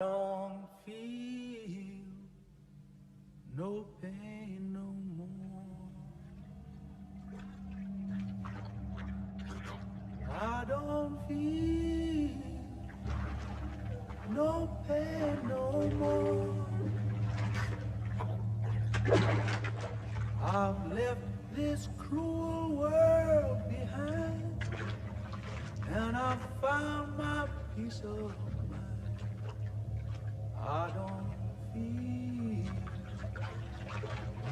Don't feel no pain no more. I don't feel no pain no more. I've left this cruel world behind, and I've found my peace of mind. I don't feel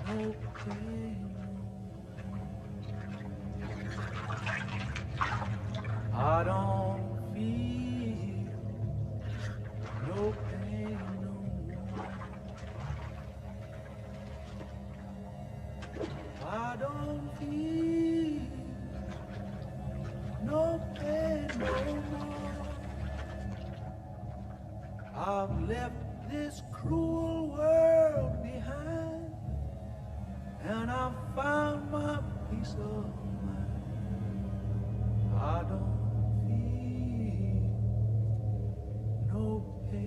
no pain. I don't feel no pain no more. I don't feel no pain no more. I've left this cruel world behind, and I've found my peace of mind. I don't feel no pain.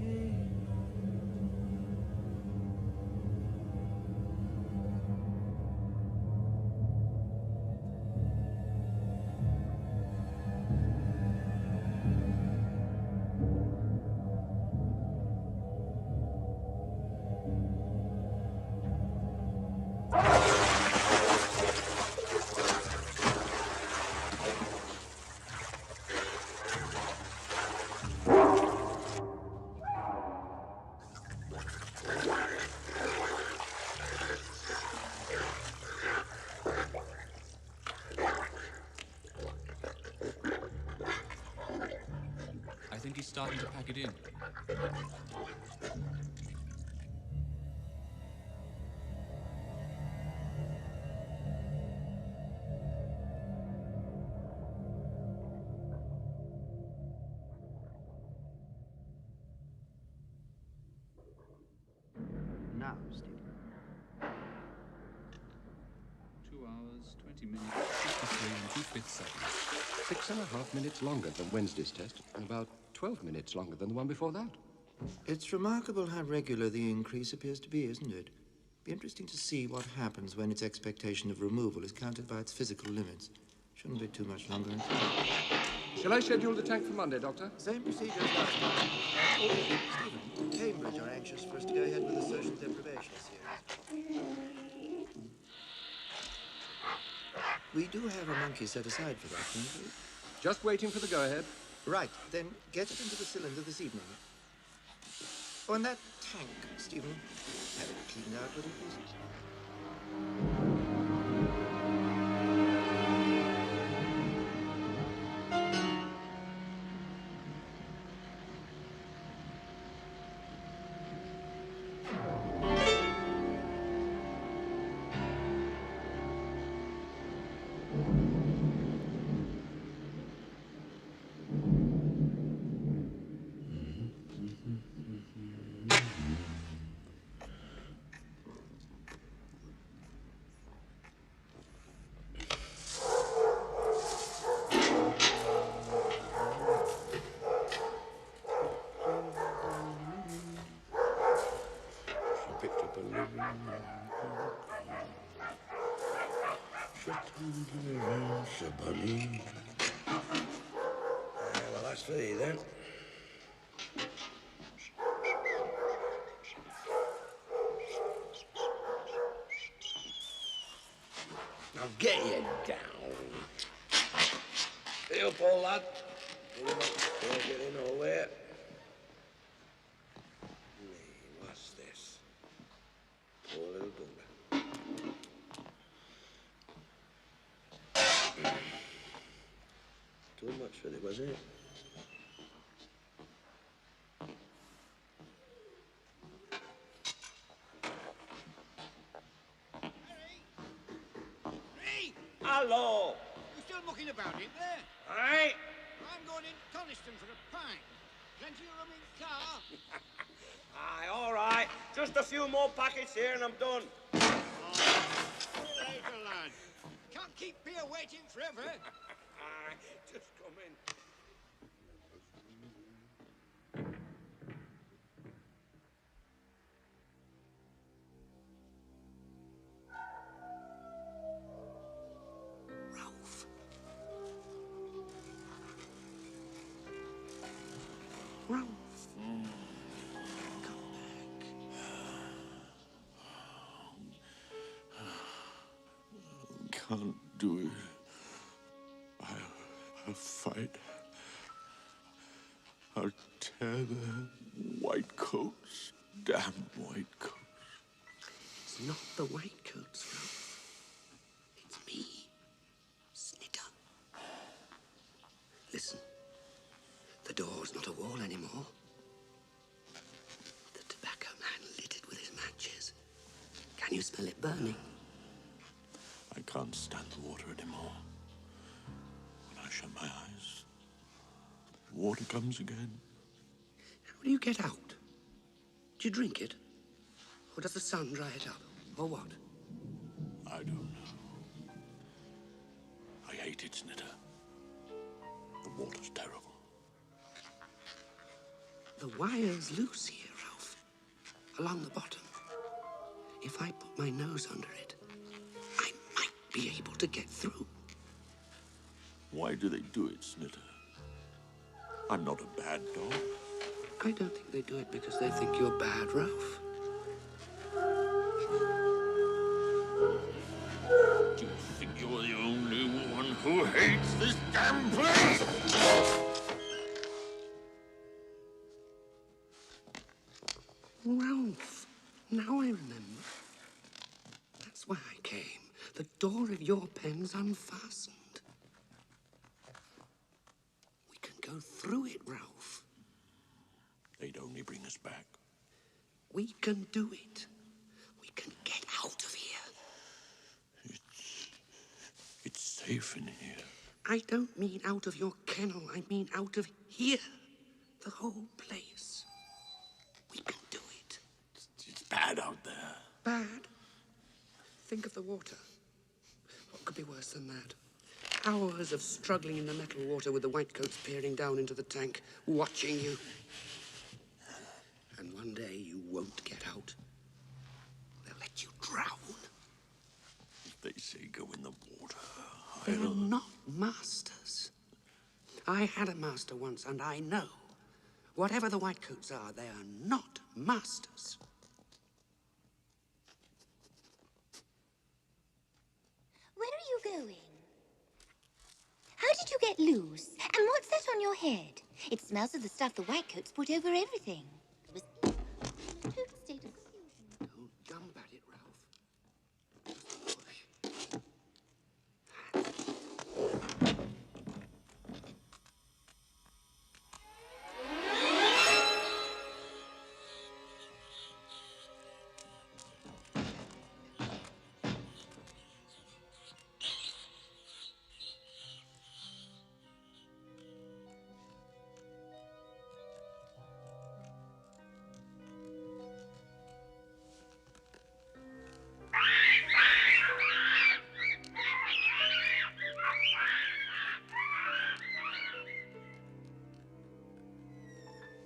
I think he's starting to pack it in. Now, Stephen. 2 hours, 20 minutes, 53 and 2/5 seconds. 6.5 minutes longer than Wednesday's test, and about 12 minutes longer than the one before that. It's remarkable how regular the increase appears to be, isn't it? Be interesting to see what happens when its expectation of removal is counted by its physical limits. Shouldn't be too much longer. Shall I schedule the tank for Monday, Doctor? Same procedure as last time. Stephen, Cambridge are anxious for us to go ahead with the social deprivation series. We do have a monkey set aside for that, don't we? Just waiting for the go-ahead. Right, then get it into the cylinder this evening. Oh, and that tank, Stephen, have it cleaned out, little pieces. Well, that's for you then. Now get you down. Stay up, old lad. You're not getting nowhere. What's this? Poor little bugger. Too much for it, wasn't it? Hey! Hello! You still mucking about in there? Aye? I'm going in Coniston for a pint. Plenty of room in car. Aye, all right. Just a few more packets here and I'm done. See you later, lad. Can't keep here waiting forever. Aye, just come in. Rowf. Come back. Can't do it. I'll fight. I'll tear the white coats. Damn white coats. It's not the white coats, Rowf. It's me, Snitter. Listen, the door's not a wall anymore. The tobacco man lit it with his matches. Can you smell it burning? I can't stand the water anymore. When I shut my eyes, the water comes again. How do you get out? Do you drink it? Or does the sun dry it up? Or what? I don't know. I hate it, Snitter. The water's terrible. The wire's loose here, Rowf. Along the bottom. If I put my nose under it, I might be able to get through. Why do they do it, Snitter? I'm not a bad dog. I don't think they do it because they think you're bad, Rowf. Do you think you're the only one who hates this damn place? Rowf, now I remember. That's why I came. The door of your pen's unfastened. We can go through it, Rowf. They'd only bring us back. We can do it. We can get out of here. It's safe in here. I don't mean out of your kennel. I mean out of here. The whole place. We can do it. It's bad out there. Bad? Think of the water. What could be worse than that? Hours of struggling in the metal water with the whitecoats peering down into the tank, watching you. And one day you won't get out. They'll let you drown. If they say go in the water, They're I'll... not masters. I had a master once, and I know. Whatever the whitecoats are, they are not masters. Where are you going? How did you get loose? And what's that on your head? It smells of the stuff the whitecoats put over everything. It was total state of confusion. Don't jump at it, Rowf. Just push.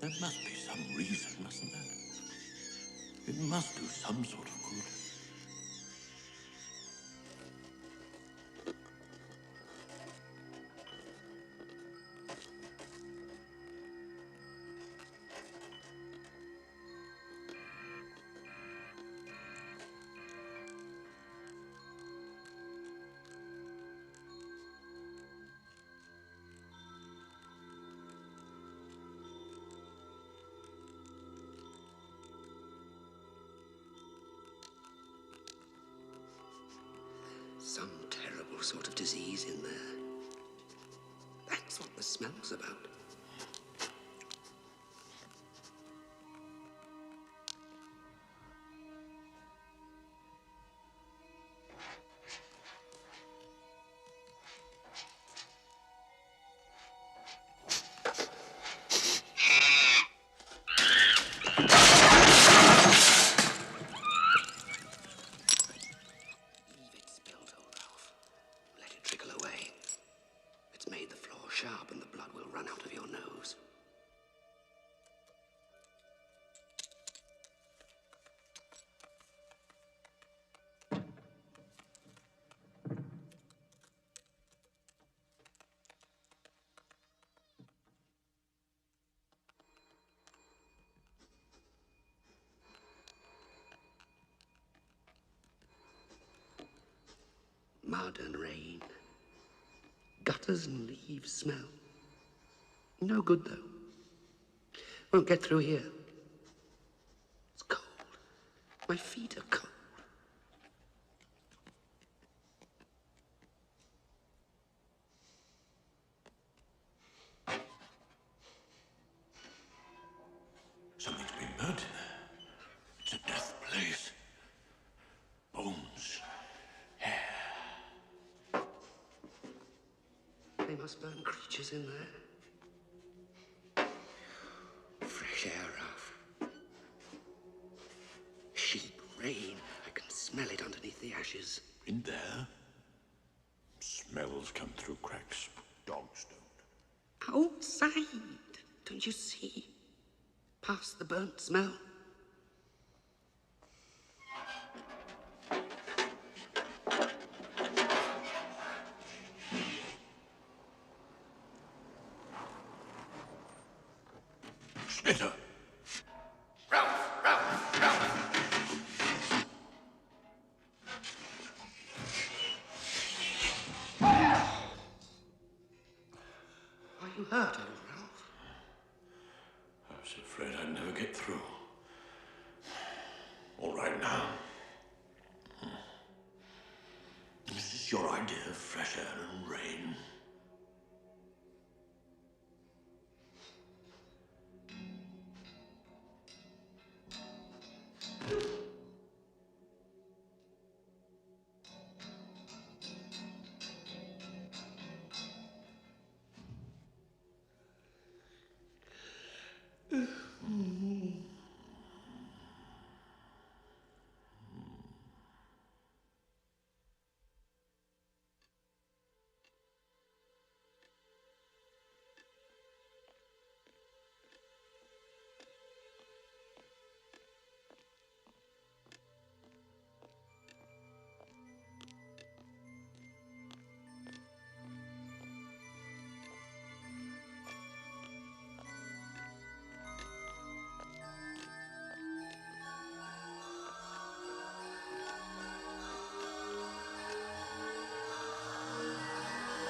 There must be some reason, mustn't there? It must do some sort of good. Some terrible sort of disease in there. That's what the smell's about. Sharp and the blood will run out of Mud and rain. Gutters and leaves smell. No good, though. Won't get through here. It's cold. My feet are cold. Something's been burnt in there. It's a death place. Bones. Hair. They must burn creatures in there. Fresh air, Rowf. Sheep, rain. I can smell it underneath the ashes. In there, smells come through cracks. Dogs don't. Outside. Don't you see? Past the burnt smell. Snitter! Rowf! Are you hurt, old Rowf? I was afraid I'd never get through. All right now. Is this your idea of fresh air and rain?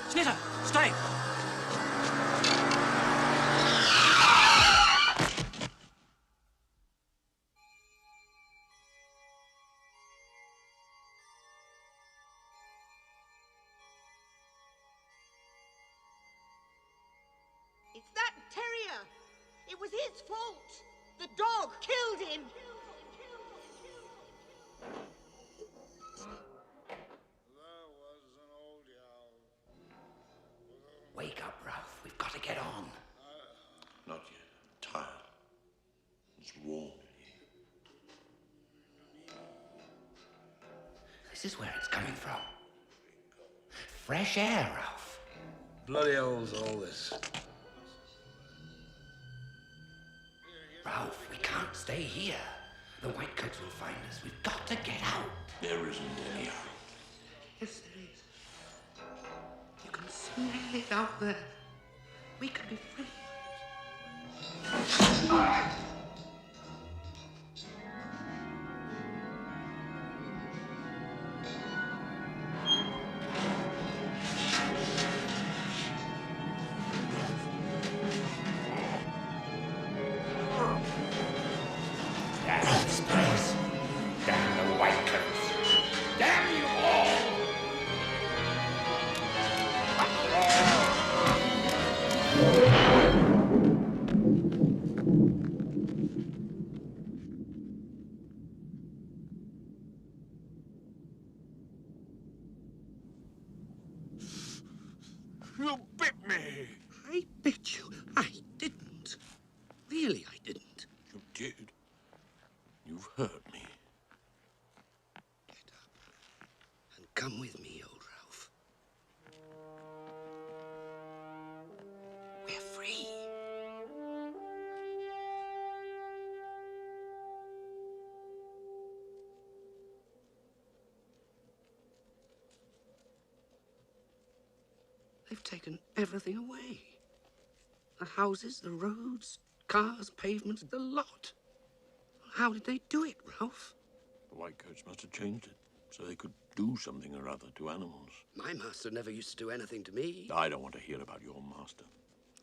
Snitter, stay! It's that terrier. It was his fault. The dog killed him. Wake up, Rowf. We've got to get on. Not yet. I'm tired. It's warm in here. This is where it's coming from. Fresh air, Rowf. Bloody hell's all this? Rowf, we can't stay here. The Whitecoats will find us. We've got to get out. There isn't any hurry. Yes, there is. You can smell it out there. We can be free. Damn this place. Damn the Whitecoats. Damn you all! You bit me! I bit you. I didn't. Really, I didn't. You did. You've hurt me. Get up and come with me, old Rowf. We're free. They've taken everything away. The houses, the roads, cars, pavements, the lot. How did they do it, Rowf? The Whitecoats must have changed it so they could do something or other to animals. My master never used to do anything to me. I don't want to hear about your master.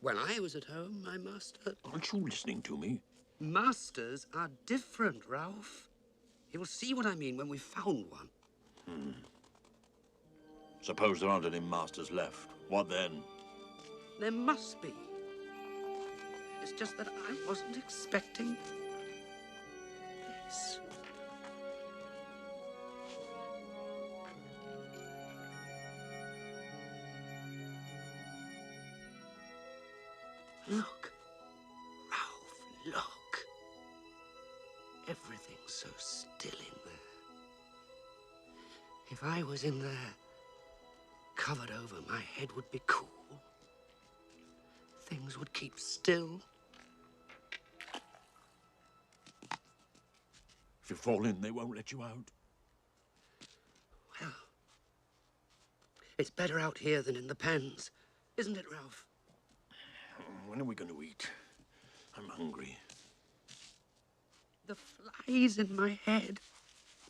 When I was at home, my master... Aren't you listening to me? Masters are different, Ralph. You'll see what I mean when we've found one. Suppose there aren't any masters left. What then? There must be. It's just that I wasn't expecting this. Look, Ralph, look. Everything's so still in there. If I was in there, covered over, my head would be cool. Things would keep still. If you fall in, they won't let you out. Well, it's better out here than in the pens, isn't it, Ralph? When are we going to eat? I'm hungry. The flies in my head,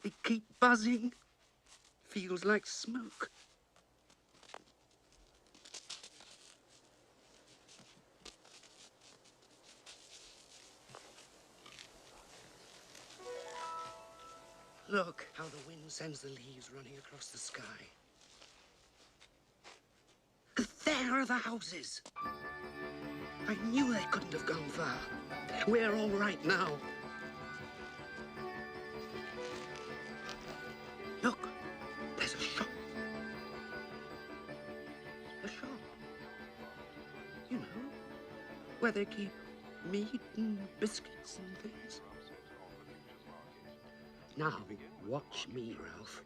they keep buzzing. Feels like smoke. Look how the wind sends the leaves running across the sky. There are the houses. I knew they couldn't have gone far. We're all right now. Look, there's a shop. A shop. You know, where they keep meat and biscuits and things. Now, watch me, Ralph.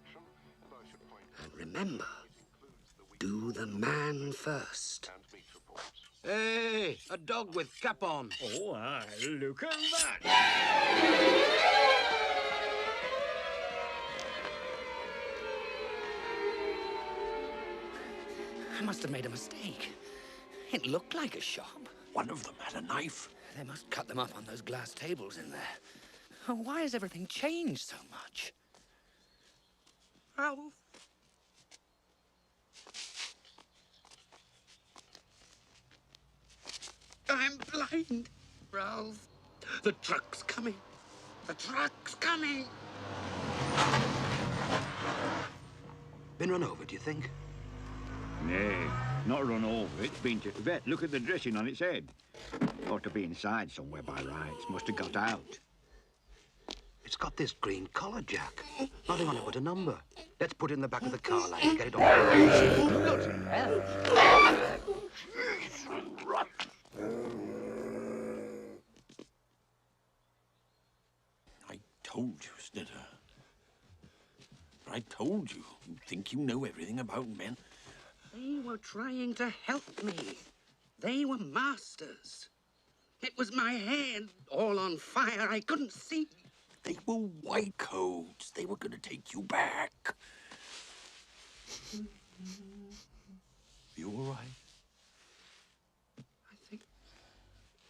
And remember, do the man first. Hey, a dog with cap on. Oh, aye, look at that. I must have made a mistake. It looked like a shop. One of them had a knife. They must cut them up on those glass tables in there. Oh, why has everything changed so much? Ralph? I'm blind, Ralph. The truck's coming. The truck's coming. Been run over, do you think? Nay, not run over. It's been to the vet. Look at the dressing on its head. Ought to be inside somewhere by rights. Must have got out. It's got this green collar, Jack. Nothing on it but a number. Let's put it in the back of the car light and get it off. Bloody hell. I told you, Snitter. I told you. You think you know everything about men? They were trying to help me. They were masters. It was my head all on fire. I couldn't see. They were white coats. They were going to take you back. You all right?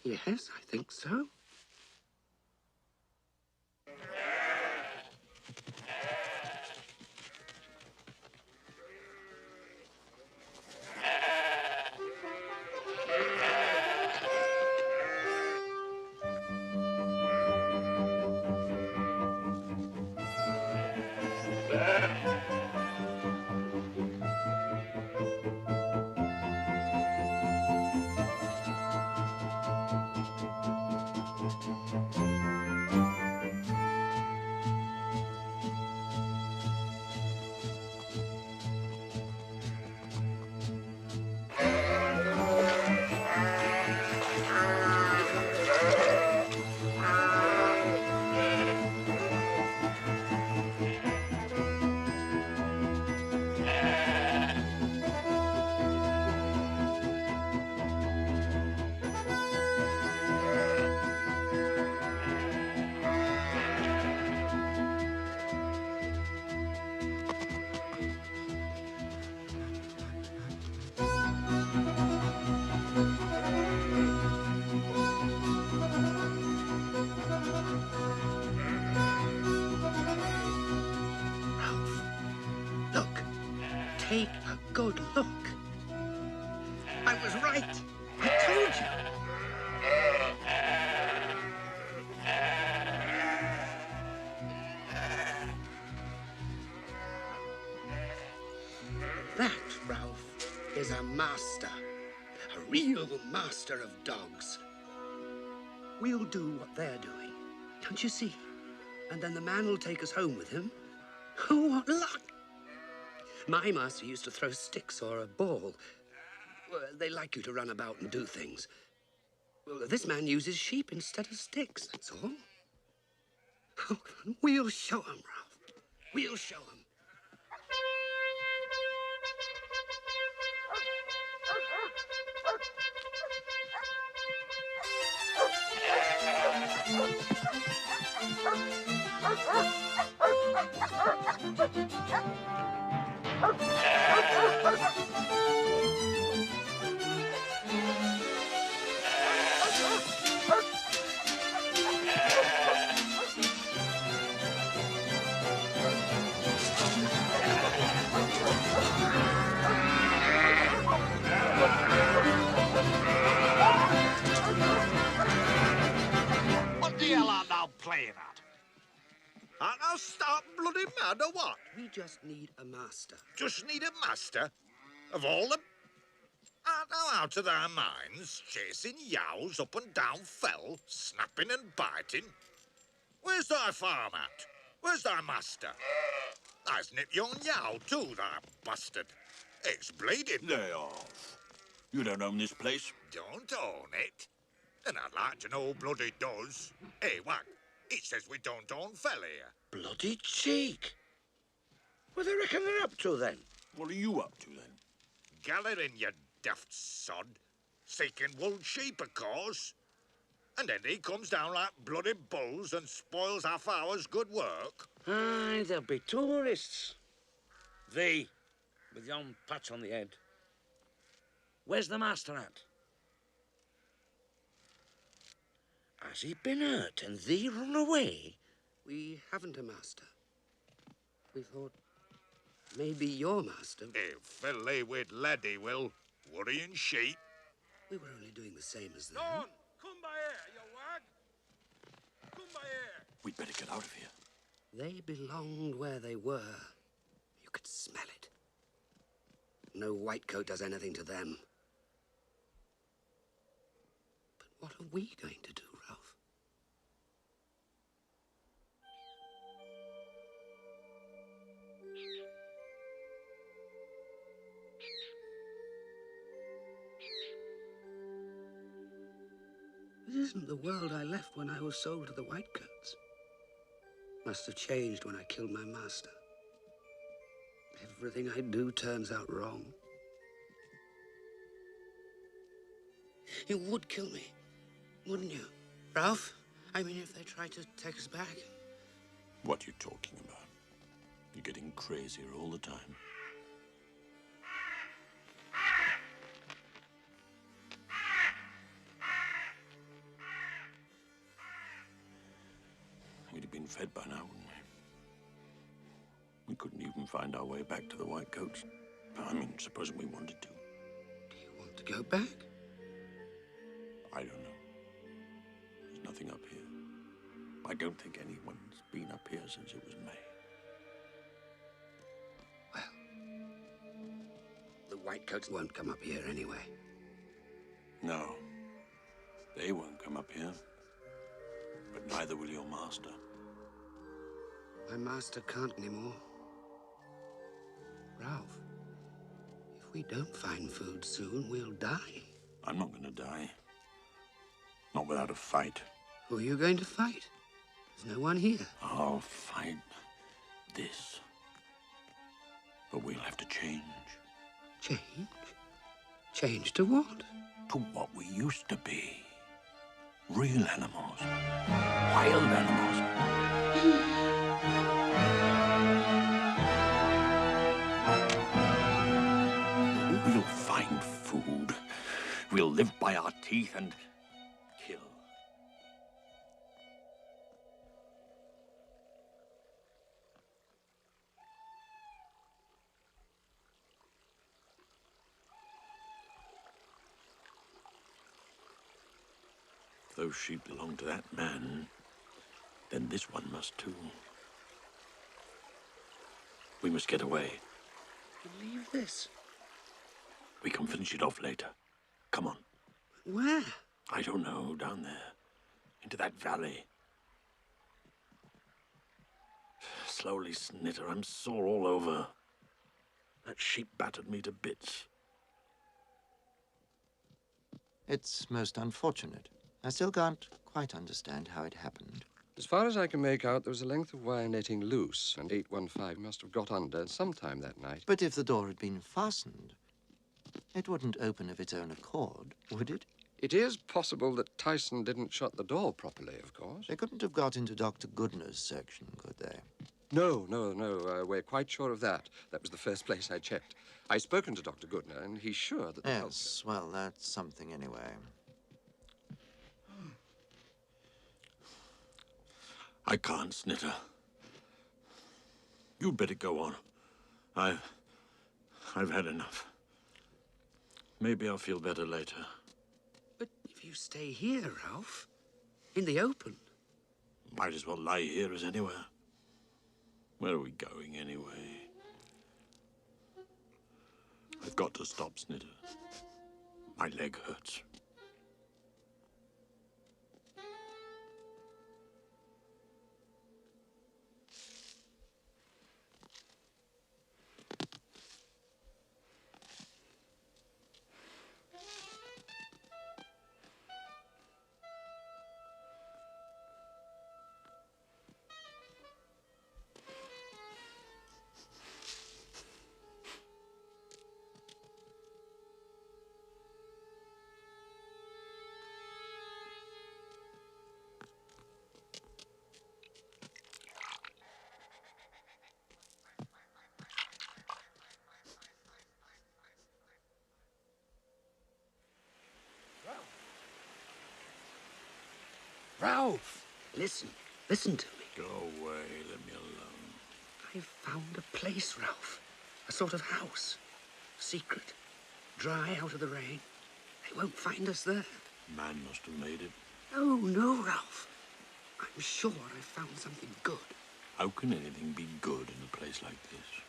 Yes, I think so. Take a good look. I was right. I told you. That, Rowf, is a master. A real master of dogs. We'll do what they're doing. Don't you see? And then the man will take us home with him. Oh, what luck! My master used to throw sticks or a ball. Well, they like you to run about and do things. Well, this man uses sheep instead of sticks, that's all. Oh, we'll show him, Rowf. We'll show him. What the hell art thou playing at? Art thou stark bloody mad or what? We just need a master. Just need a master? Of all the... Art thou out of thy minds, chasing yows up and down fell, snapping and biting? Where's thy farm at? Where's thy master? Tha's nipped yon yow too, thou bastard. It's bleeding. Lay off. You don't own this place. Don't own it? Then I'd like to know who bloody does. Hey, Whack, it says we don't own fell here. Bloody cheek. What do they reckon they're up to, then? What are you up to, then? Gathering, you daft sod. Seeking wool sheep, of course. And then he comes down like bloody bulls and spoils half hour's good work. Aye, there'll be tourists. Thee, with yon patch on the head. Where's the master at? Has he been hurt and thee run away? We haven't a master. We thought maybe your master. He'll filly with laddie, will. Worrying sheep. We were only doing the same as them. Don, come by here, you wag. Come by here. We'd better get out of here. They belonged where they were. You could smell it. No white coat does anything to them. But what are we going to do, Rowf? This isn't the world I left when I was sold to the Whitecoats. Must have changed when I killed my master. Everything I do turns out wrong. You would kill me, wouldn't you, Rowf? I mean, if they try to take us back. What are you talking about? You're getting crazier all the time. We'd have been fed by now, wouldn't we? We couldn't even find our way back to the Whitecoats. I mean, supposing we wanted to. Do you want to go back? I don't know. There's nothing up here. I don't think anyone's been up here since it was made. Well, the Whitecoats won't come up here anyway. No, they won't come up here. But neither will your master. My master can't anymore. Rowf, if we don't find food soon, we'll die. I'm not going to die. Not without a fight. Who are you going to fight? There's no one here. I'll fight this. But we'll have to change. Change? Change to what? To what we used to be. Real animals. Wild animals. We'll find food. We'll live by our teeth and kill. If those sheep belong to that man, then this one must too. We must get away. You leave this? We can finish it off later. Come on. Where? I don't know. Down there. Into that valley. Slowly, Snitter. I'm sore all over. That sheep battered me to bits. It's most unfortunate. I still can't quite understand how it happened. As far as I can make out, there was a length of wire netting loose, and 815 must have got under sometime that night. But if the door had been fastened, it wouldn't open of its own accord, would it? It is possible that Tyson didn't shut the door properly, of course. They couldn't have got into Dr. Goodner's section, could they? No. We're quite sure of that. That was the first place I checked. I've spoken to Dr. Goodner, and he's sure that the Yes, well, that's something anyway. I can't, Snitter. You'd better go on. I've had enough. Maybe I'll feel better later. But if you stay here, Rowf, in the open... Might as well lie here as anywhere. Where are we going, anyway? I've got to stop, Snitter. My leg hurts. Rowf! Listen to me. Go away, let me alone. I've found a place, Rowf. A sort of house. Secret. Dry out of the rain. They won't find us there. Man must have made it. No, Rowf. I'm sure I've found something good. How can anything be good in a place like this?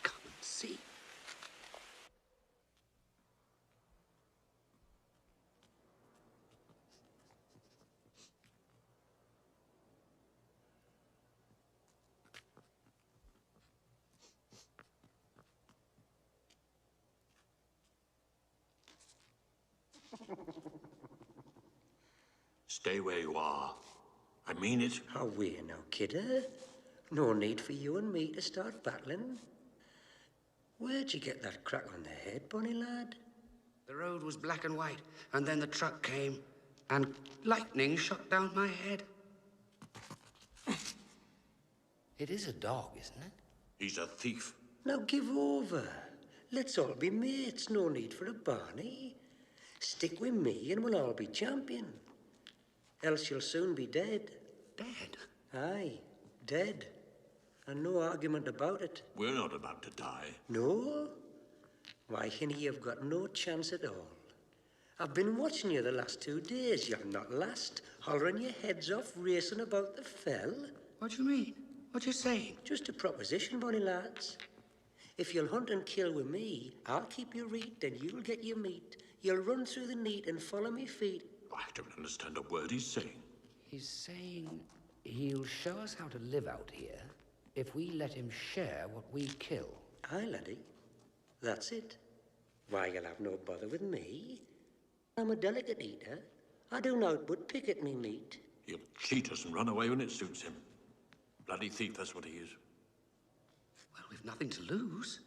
Come and see. Stay where you are. I mean it. How we now, kidder? No need for you and me to start battling. Where'd you get that crack on the head, bonny lad? The road was black and white, and then the truck came, and lightning shot down my head. It is a dog, isn't it? He's a thief. Now give over. Let's all be mates. No need for a Barney. Stick with me and we'll all be champion. Else you'll soon be dead. Dead? Aye, dead. And no argument about it. We're not about to die. No? Why, Hinny, you've got no chance at all. I've been watching you the last 2 days. You're not last, hollering your heads off, racing about the fell. What do you mean? What you saying? Just a proposition, bonny lads. If you'll hunt and kill with me, I'll keep your reet and you'll get your meat. You'll run through the neat and follow me feet. I don't understand a word he's saying. He's saying he'll show us how to live out here if we let him share what we kill. Aye, laddie. That's it. Why, you'll have no bother with me. I'm a delicate eater. I do naught but pick at me meat. He'll cheat us and run away when it suits him. Bloody thief, that's what he is. Well, we've nothing to lose.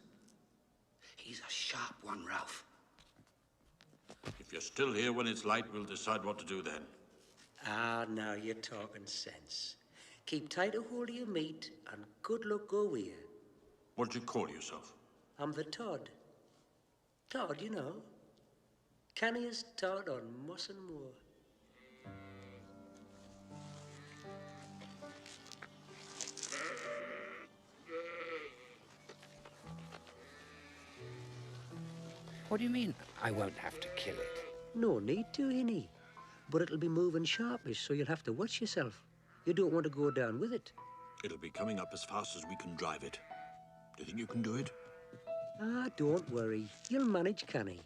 He's a sharp one, Rowf. If you're still here when it's light, we'll decide what to do then. Ah, now you're talking sense. Keep tight a hold of your meat, and good luck go with you. What do you call yourself? I'm the Todd. Todd, you know. Canniest Todd on Moss and Moor. What do you mean, I won't have to kill it? No need to, Hinny. But it'll be moving sharpish, so you'll have to watch yourself. You don't want to go down with it. It'll be coming up as fast as we can drive it. Do you think you can do it? Ah, don't worry. You'll manage, canny.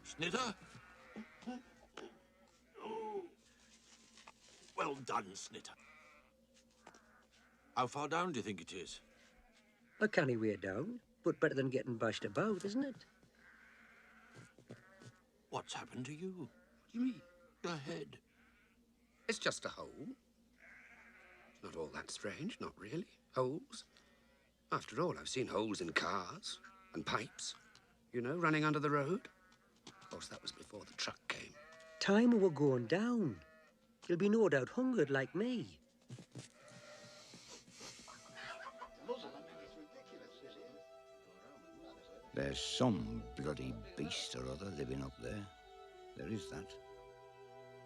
Snitter? Well done, Snitter. How far down do you think it is? A canny way down, but better than getting bashed about, isn't it? What's happened to you? What do you mean? Your head. It's just a hole. Not all that strange, not really. Holes. After all, I've seen holes in cars and pipes, you know, running under the road. Of course, that was before the truck came. Time we were going down. You'll be no doubt hungered like me. There's some bloody beast or other living up there. There is that.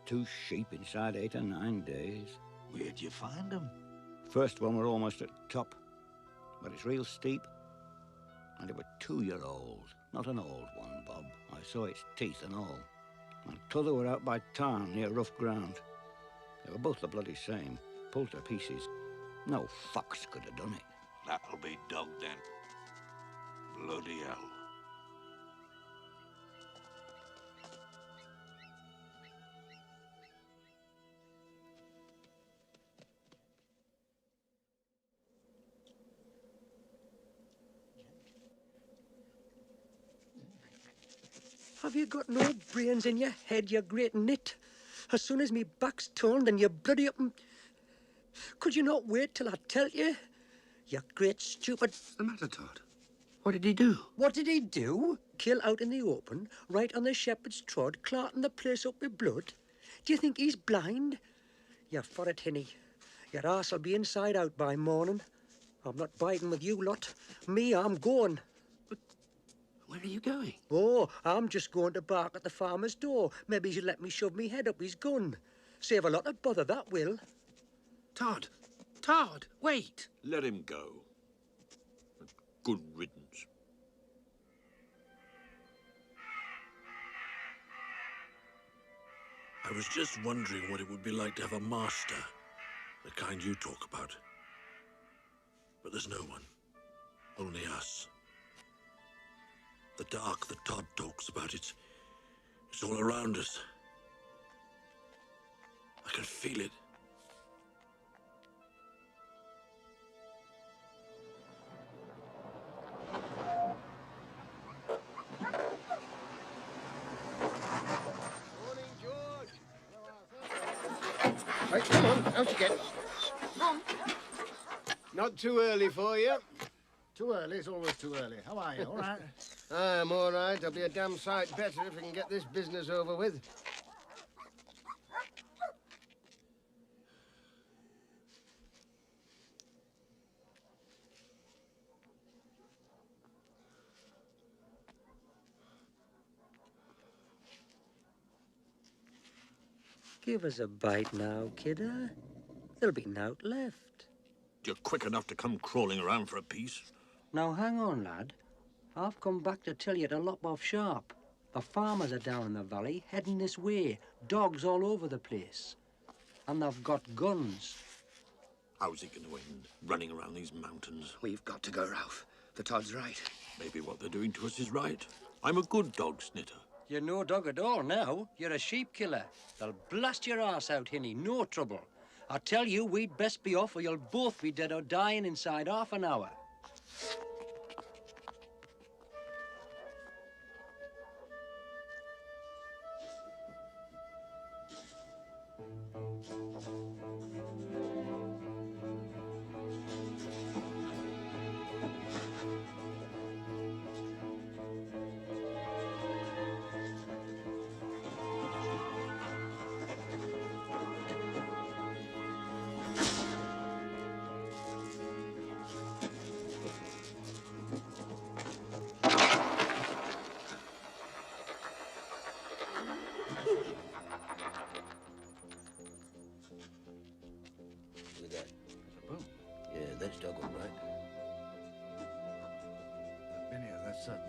2 sheep inside 8 or 9 days. Where'd you find them? First one were almost at top, but it's real steep. And it were 2-year-old, not an old one, Bob. I saw its teeth and all. And t'other were out by town near rough ground. They were both the bloody same, pulled to pieces. No fox could have done it. That'll be dog then. Bloody hell. Have you got no brains in your head, you great nit? As soon as me back's turned, then you bloody up and... Could you not wait till I tell you? You great stupid... What's the matter, Todd? What did he do? What did he do? Kill out in the open, right on the shepherd's trod, clarting the place up with blood? Do you think he's blind? You for it, Hinny. Your arse'll be inside out by morning. I'm not biding with you lot. Me, I'm going. Where are you going? Oh, I'm just going to bark at the farmer's door. Maybe he'll let me shove me head up his gun. Save a lot of bother, that will. Todd! Todd, wait! Let him go. Good riddance. I was just wondering what it would be like to have a master, the kind you talk about. But there's no one. Only us. The dark that Todd talks about, it's all around us. I can feel it. Right, come on, out you get. Not too early for you. Too early, it's always too early. How are you, all right? I'm all right. I'll be a damn sight better if we can get this business over with. Give us a bite now, kidder. There'll be naught left. You're quick enough to come crawling around for a piece. Now, hang on, lad. I've come back to tell you to lop off sharp. The farmers are down in the valley, heading this way. Dogs all over the place. And they've got guns. How's it going to end, running around these mountains? We've got to go, Rowf. The Todd's right. Maybe what they're doing to us is right. I'm a good dog, Snitter. You're no dog at all now. You're a sheep killer. They'll blast your arse out, Hinny. No trouble. I tell you, we'd best be off or you'll both be dead or dying inside half an hour. Yeah, that's dog all right. Been here that sudden.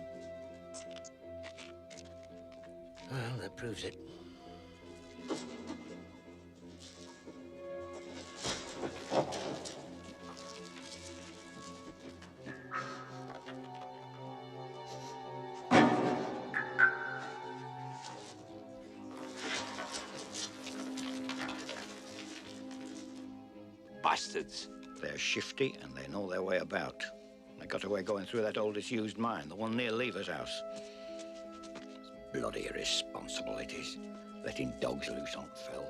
Well, that proves it. Bastards. They're shifty and they know their way about. They got away going through that old disused mine, the one near Lever's house. It's bloody irresponsible it is, letting dogs loose on Phil.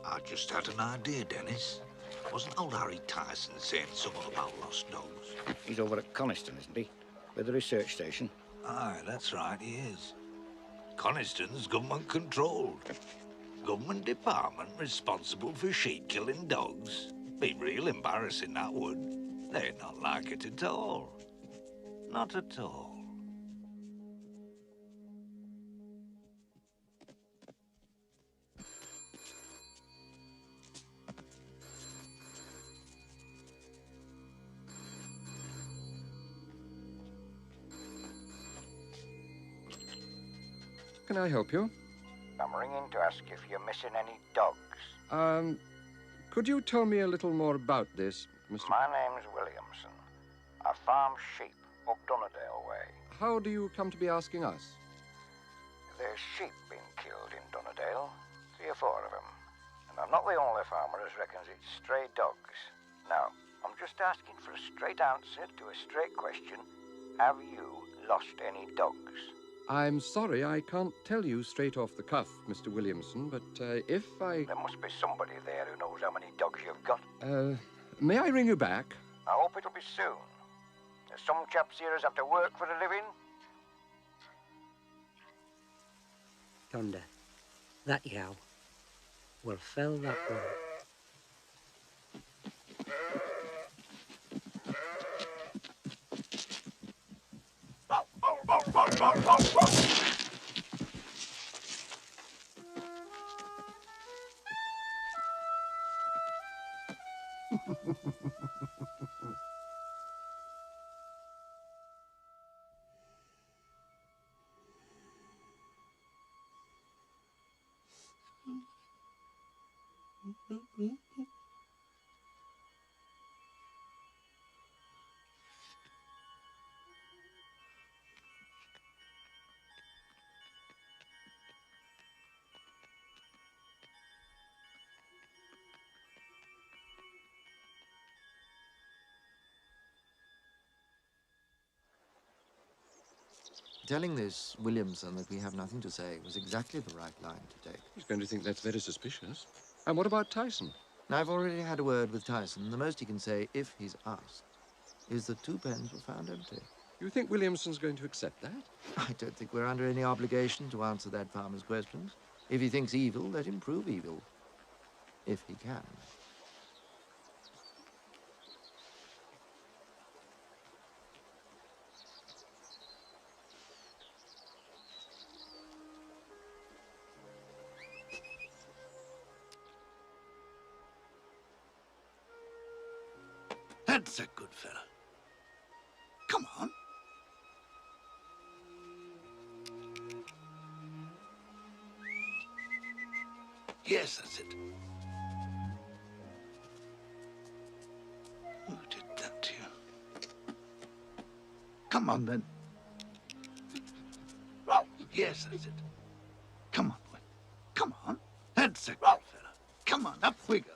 I just had an idea, Dennis. Wasn't old Harry Tyson saying something about lost dogs? He's over at Coniston, isn't he? With the research station. Aye, that's right, he is. Coniston's government-controlled. Government department responsible for sheep-killing dogs. Be real embarrassing, that would. They'd not like it at all. Not at all. Can I help you? I'm ringing to ask if you're missing any dogs. Could you tell me a little more about this, Mr. My name's Williamson. I farm sheep up Dunnerdale way. How do you come to be asking us? There's sheep being killed in Dunnerdale, 3 or 4 of them. And I'm not the only farmer as reckons it's stray dogs. Now, I'm just asking for a straight answer to a straight question. Have you lost any dogs? I'm sorry, I can't tell you straight off the cuff, Mr. Williamson, but if I... There must be somebody there who knows how many dogs you've got. May I ring you back? I hope it'll be soon. There's some chaps here as have to work for a living. Thunder, that yow will fell that one. Telling this Williamson that we have nothing to say was exactly the right line to take. He's going to think that's very suspicious. And what about Tyson? I've already had a word with Tyson. The most he can say, if he's asked, is that 2 pens were found empty. You think Williamson's going to accept that? I don't think we're under any obligation to answer that farmer's questions. If he thinks evil, let him prove evil. If he can. That's a good fella. Come on. Yes, that's it. Who did that to you? Come on, then. Yes, that's it. Come on, boy. Come on. That's a good fella. Come on, up we go.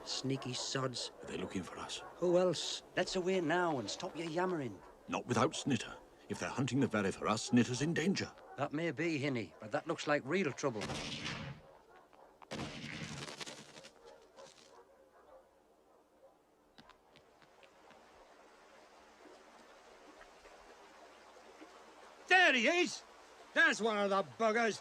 Sneaky sods. Are they looking for us? Who else? Let's away now and stop your yammering. Not without Snitter. If they're hunting the valley for us, Snitter's in danger. That may be, Hinny, but that looks like real trouble. There he is! There's one of the buggers.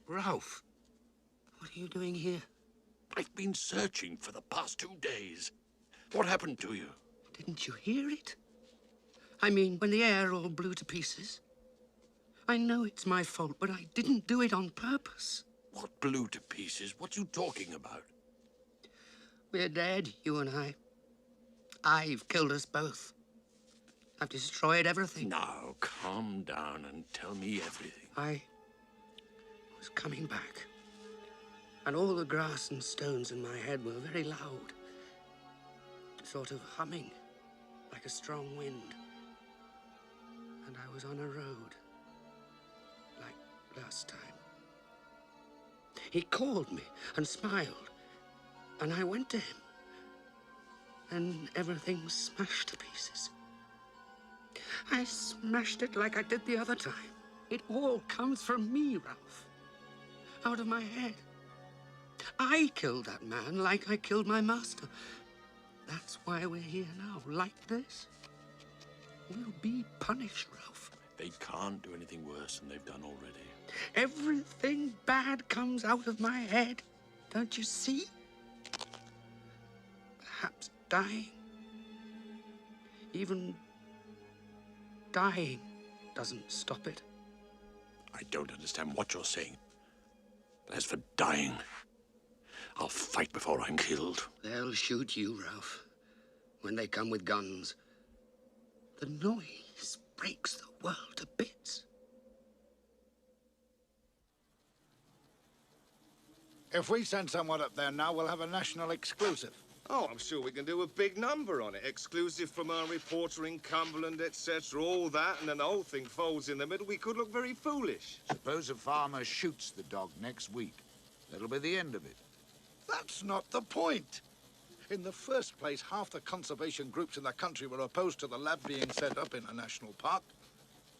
Rowf, what are you doing here? I've been searching for the past 2 days. What happened to you? Didn't you hear it? I mean, when the air all blew to pieces. I know it's my fault, but I didn't do it on purpose. What blew to pieces? What you talking about? We're dead, you and I. I've killed us both. I've destroyed everything. Now, calm down and tell me everything. I was coming back, and all the grass and stones in my head were very loud, sort of humming, like a strong wind. And I was on a road, like last time. He called me and smiled, and I went to him, and everything smashed to pieces. I smashed it like I did the other time. It all comes from me, Rowf. Out of my head. I killed that man like I killed my master. That's why we're here now, like this. We'll be punished, Rowf. They can't do anything worse than they've done already. Everything bad comes out of my head. Don't you see? Perhaps dying. Even dying doesn't stop it. I don't understand what you're saying. As for dying, I'll fight before I'm killed. They'll shoot you, Rowf, when they come with guns. The noise breaks the world to bits. If we send someone up there now, we'll have a national exclusive. Oh, I'm sure we can do a big number on it. Exclusive from our reporter in Cumberland, etc., all that, and then the whole thing folds in the middle. We could look very foolish. Suppose a farmer shoots the dog next week. That'll be the end of it. That's not the point. In the first place, half the conservation groups in the country were opposed to the lab being set up in a national park.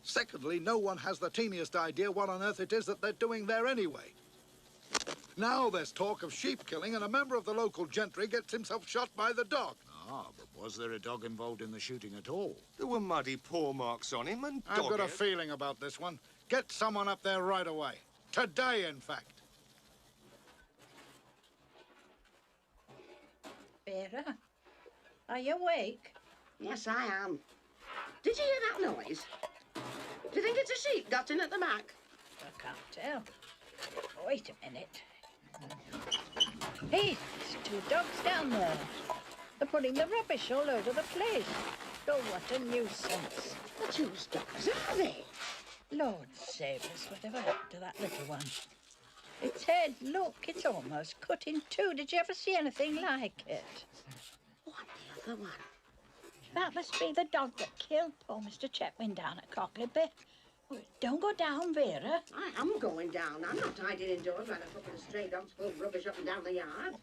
Secondly, no one has the teeniest idea what on earth it is that they're doing there anyway. Now there's talk of sheep killing, and a member of the local gentry gets himself shot by the dog. Ah, but was there a dog involved in the shooting at all? There were muddy paw marks on him and I've got a feeling about this one. Get someone up there right away. Today, in fact. Vera, are you awake? Yes, I am. Did you hear that noise? Do you think it's a sheep got in at the back? I can't tell. Wait a minute. Hey, there's 2 dogs down there. They're putting the rubbish all over the place. Oh, what a nuisance. But whose dogs are they? Lord save us, whatever happened to that little one? Its head, look, it's almost cut in two. Did you ever see anything like it? What, the other one? That must be the dog that killed poor Mr. Chetwynd down at Cockleby. Don't go down, Vera. I am going down. I'm not hiding indoors while a couple of stray dogs pull rubbish up and down the yard.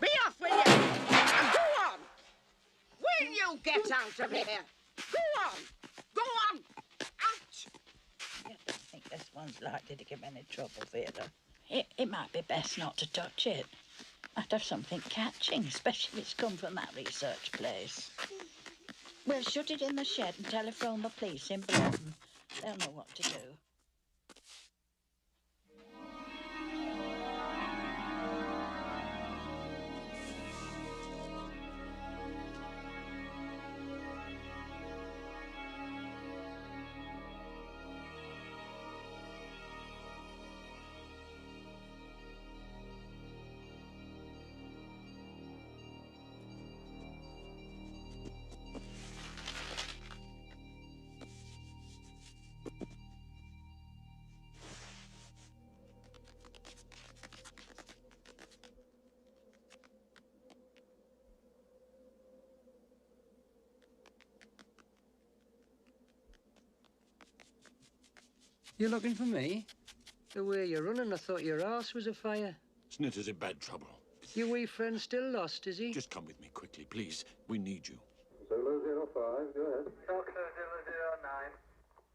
Be off with you! And go on! Will you get out of here? Go on! Go on! Out! I don't think this one's likely to give any trouble, Vera. It might be best not to touch it. Might have something catching, especially if it's come from that research place. We'll shut it in the shed and telephone the police in Brighton. They'll know what to do. You looking for me? The way you're running, I thought your arse was afire. Snitter's in bad trouble. Your wee friend still lost, is he? Just come with me quickly, please. We need you. Solo 05, go ahead. Doctor 009.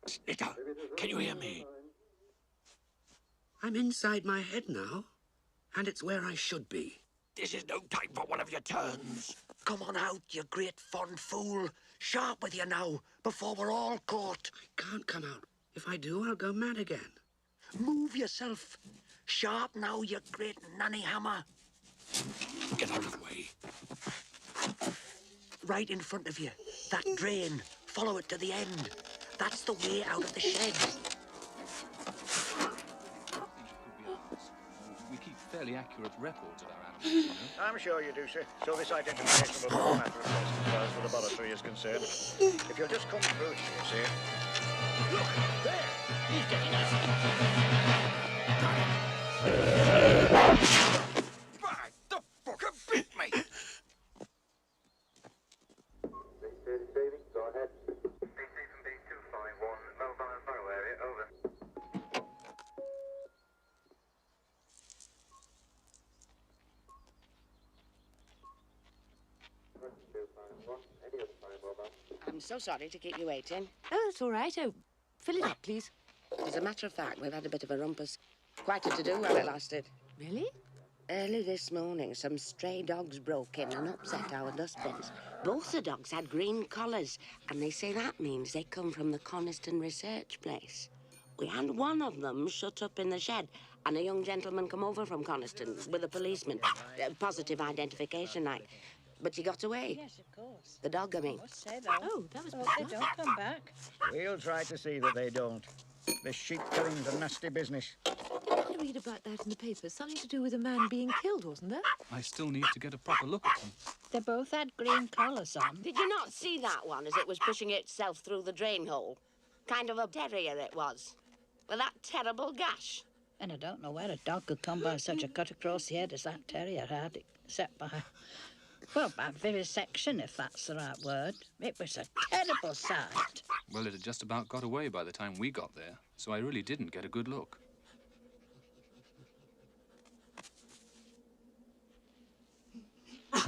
Snitter, can you hear me? I'm inside my head now, and it's where I should be. This is no time for one of your turns. Come on out, you great fond fool. Sharp with you now, before we're all caught. I can't come out. If I do, I'll go mad again. Move yourself. Sharp now, you great nanny hammer. Get out of the way. Right in front of you. That drain. Follow it to the end. That's the way out of the shed. We keep fairly accurate records of our animals, you know. I'm sure you do, sir. So this identification will be a matter of course as far as the laboratory is concerned. If you'll just come through here, sir. Look, there! He's getting out. By the fucker bit me! Davey, go ahead. BC from B251, mobile borough area, over. I'm so sorry to keep you waiting. Oh, that's all right. Oh, fill it up, please. As a matter of fact, we've had a bit of a rumpus. Quite a to-do while it lasted. Really? Early this morning, some stray dogs broke in and upset our dustbins. Both the dogs had green collars, and they say that means they come from the Coniston research place. We had one of them shut up in the shed, and a young gentleman come over from Coniston with a policeman. Positive identification, like. But he got away. Yes, of course. The dog, I mean. I must say, though. Oh, that was They bizarre. don't come back. We'll try to see that they don't. This sheep killing's a nasty business. I did read about that in the paper. Something to do with a man being killed, wasn't there? I still need to get a proper look at them. They both had green collars on. Did you not see that one as it was pushing itself through the drain hole? Kind of a terrier it was. With that terrible gash. And I don't know where a dog could come by such a cut across the head as that terrier had, except by, well, by vivisection, if that's the right word. It was a terrible sight. Well, it had just about got away by the time we got there, so I really didn't get a good look. I've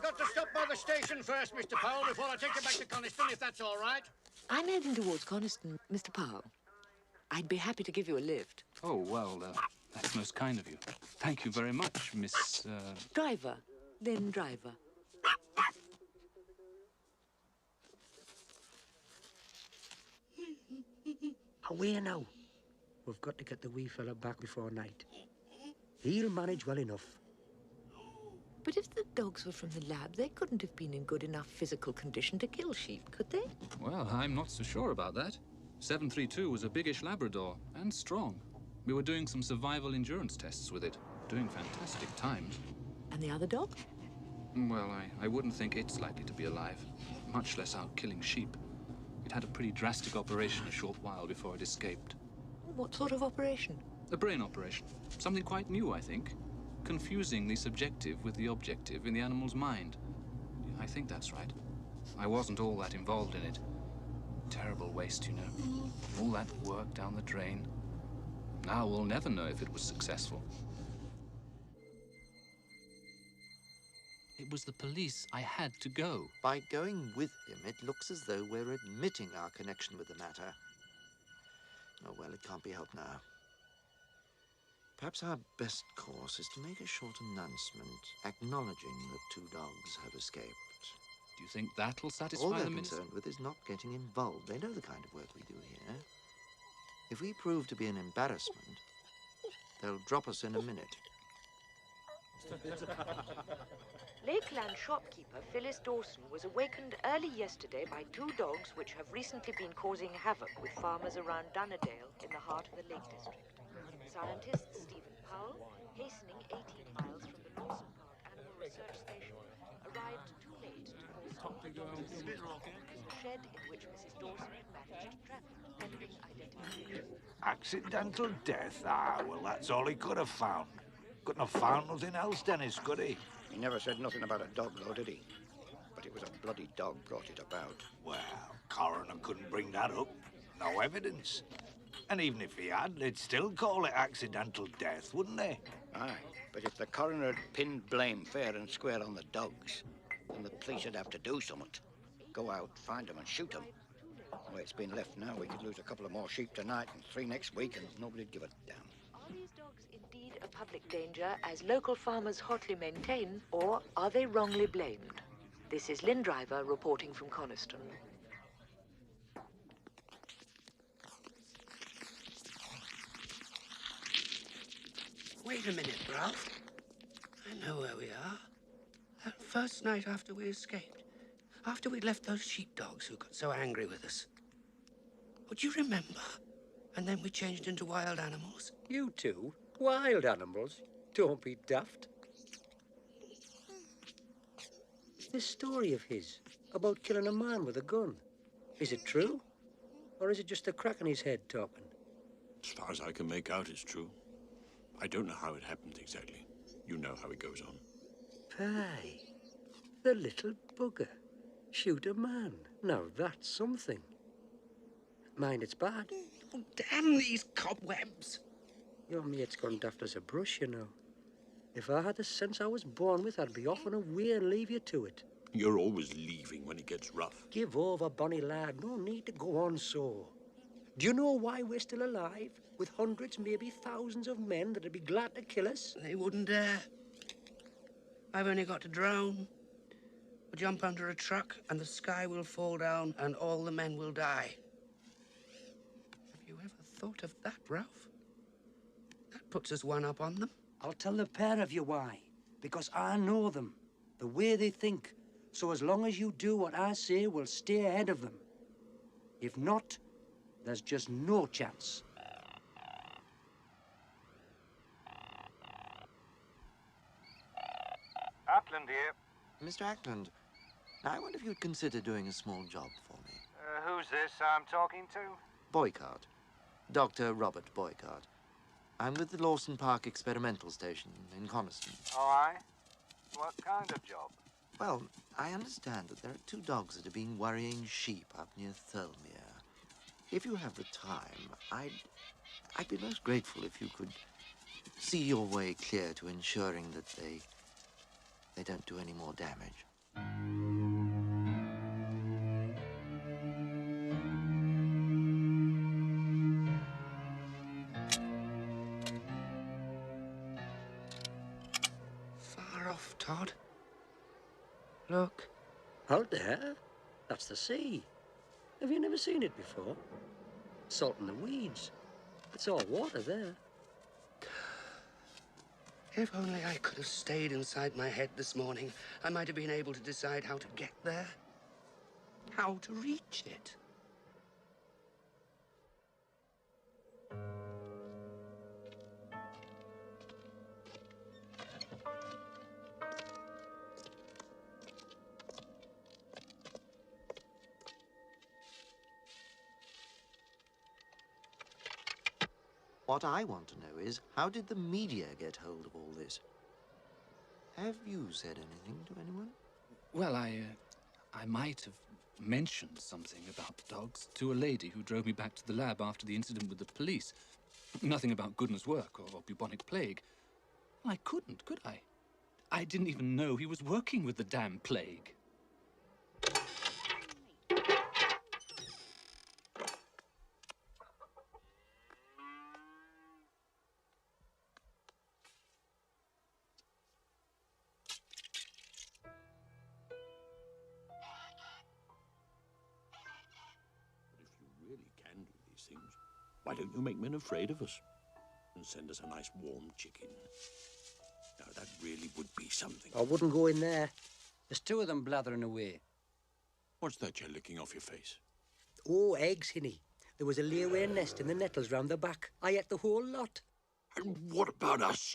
got to stop by the station first, Mr. Powell, before I take you back to Coniston, if that's all right. I'm heading towards Coniston, Mr. Powell. I'd be happy to give you a lift. Oh, well, that's most kind of you. Thank you very much, Miss, Driver, then driver. Away now. We've got to get the wee fella back before night. He'll manage well enough. But if the dogs were from the lab, they couldn't have been in good enough physical condition to kill sheep, could they? Well, I'm not so sure about that. 732 was a biggish Labrador, and strong. We were doing some survival endurance tests with it, doing fantastic times. And the other dog? Well, I wouldn't think it's likely to be alive, much less out killing sheep. It had a pretty drastic operation a short while before it escaped. What sort of operation? A brain operation. Something quite new, I think. Confusing the subjective with the objective in the animal's mind. I think that's right. I wasn't all that involved in it. Terrible waste, you know. All that work down the drain. Now we'll never know if it was successful. It was the police. I had to go. By going with him, it looks as though we're admitting our connection with the matter. Oh, well, it can't be helped now. Perhaps our best course is to make a short announcement acknowledging that 2 dogs have escaped. Do you think that'll satisfy All they're the minister? concerned with is not getting involved. They know the kind of work we do here. If we prove to be an embarrassment, they'll drop us in a minute. Lakeland shopkeeper Phyllis Dawson was awakened early yesterday by 2 dogs which have recently been causing havoc with farmers around Dunnerdale in the heart of the Lake District. Scientist Stephen Powell, hastening 18 miles from the Lawson Park Animal Research Station, arrived too late to call the dogs in the shed in which Mrs. Dawson had managed to trap them, pending identification. Accidental death? Ah, well, that's all he could have found. Couldn't have found nothing else, Dennis, could he? He never said nothing about a dog, though, did he? But it was a bloody dog brought it about. Well, coroner couldn't bring that up. No evidence. And even if he had, they'd still call it accidental death, wouldn't they? Aye, but if the coroner had pinned blame fair and square on the dogs, then the police would have to do something. Go out, find them and shoot them. The way it's been left now, we could lose a couple of more sheep tonight and 3 next week and nobody'd give a damn. Are these dogs indeed a public danger, as local farmers hotly maintain, or are they wrongly blamed? This is Lynn Driver reporting from Coniston. Wait a minute, Ralph. I know where we are. That first night after we escaped. After we'd left those sheepdogs who got so angry with us. Would you remember? And then we changed into wild animals. You two? Wild animals? Don't be daft. This story of his about killing a man with a gun, is it true? Or is it just a crack in his head talking? As far as I can make out, it's true. I don't know how it happened exactly. You know how it goes on. Pie. The little bugger. Shoot a man. Now that's something. Mind it's bad. Oh, damn these cobwebs. Your mate's gone daft as a brush, you know. If I had the sense I was born with, I'd be off and away and leave you to it. You're always leaving when it gets rough. Give over, bonny lad. No need to go on so. Do you know why we're still alive? With hundreds, maybe thousands of men that'd be glad to kill us? They wouldn't dare. I've only got to drown. Or jump under a truck and the sky will fall down and all the men will die. Have you ever thought of that, Ralph? That puts us one up on them. I'll tell the pair of you why. Because I know them, the way they think. So as long as you do what I say, we'll stay ahead of them. If not, there's just no chance. Ackland here. Mr. Ackland, I wonder if you'd consider doing a small job for me. Who's this I'm talking to? Boycott. Dr. Robert Boycott. I'm with the Lawson Park Experimental Station in Coniston. Oh, aye? What kind of job? Well, I understand that there are 2 dogs that have been worrying sheep up near Thirlmere. If you have the time, I'd be most grateful if you could see your way clear to ensuring that they don't do any more damage. Far off, Todd. Look. Out there? That's the sea. Have you never seen it before? Salt in the weeds. It's all water there. If only I could have stayed inside my head this morning, I might have been able to decide how to get there. How to reach it. What I want to know is, how did the media get hold of all this? Have you said anything to anyone? Well, I might have mentioned something about the dogs to a lady who drove me back to the lab after the incident with the police. Nothing about Goodner's work or bubonic plague. I couldn't, could I? I didn't even know he was working with the damn plague. Why don't you make men afraid of us and send us a nice warm chicken? Now, that really would be something. I wouldn't go in there. There's two of them blathering away. What's that you're licking off your face? Oh, eggs, Hinny. There was a layaway nest in the nettles round the back. I ate the whole lot. And what about us?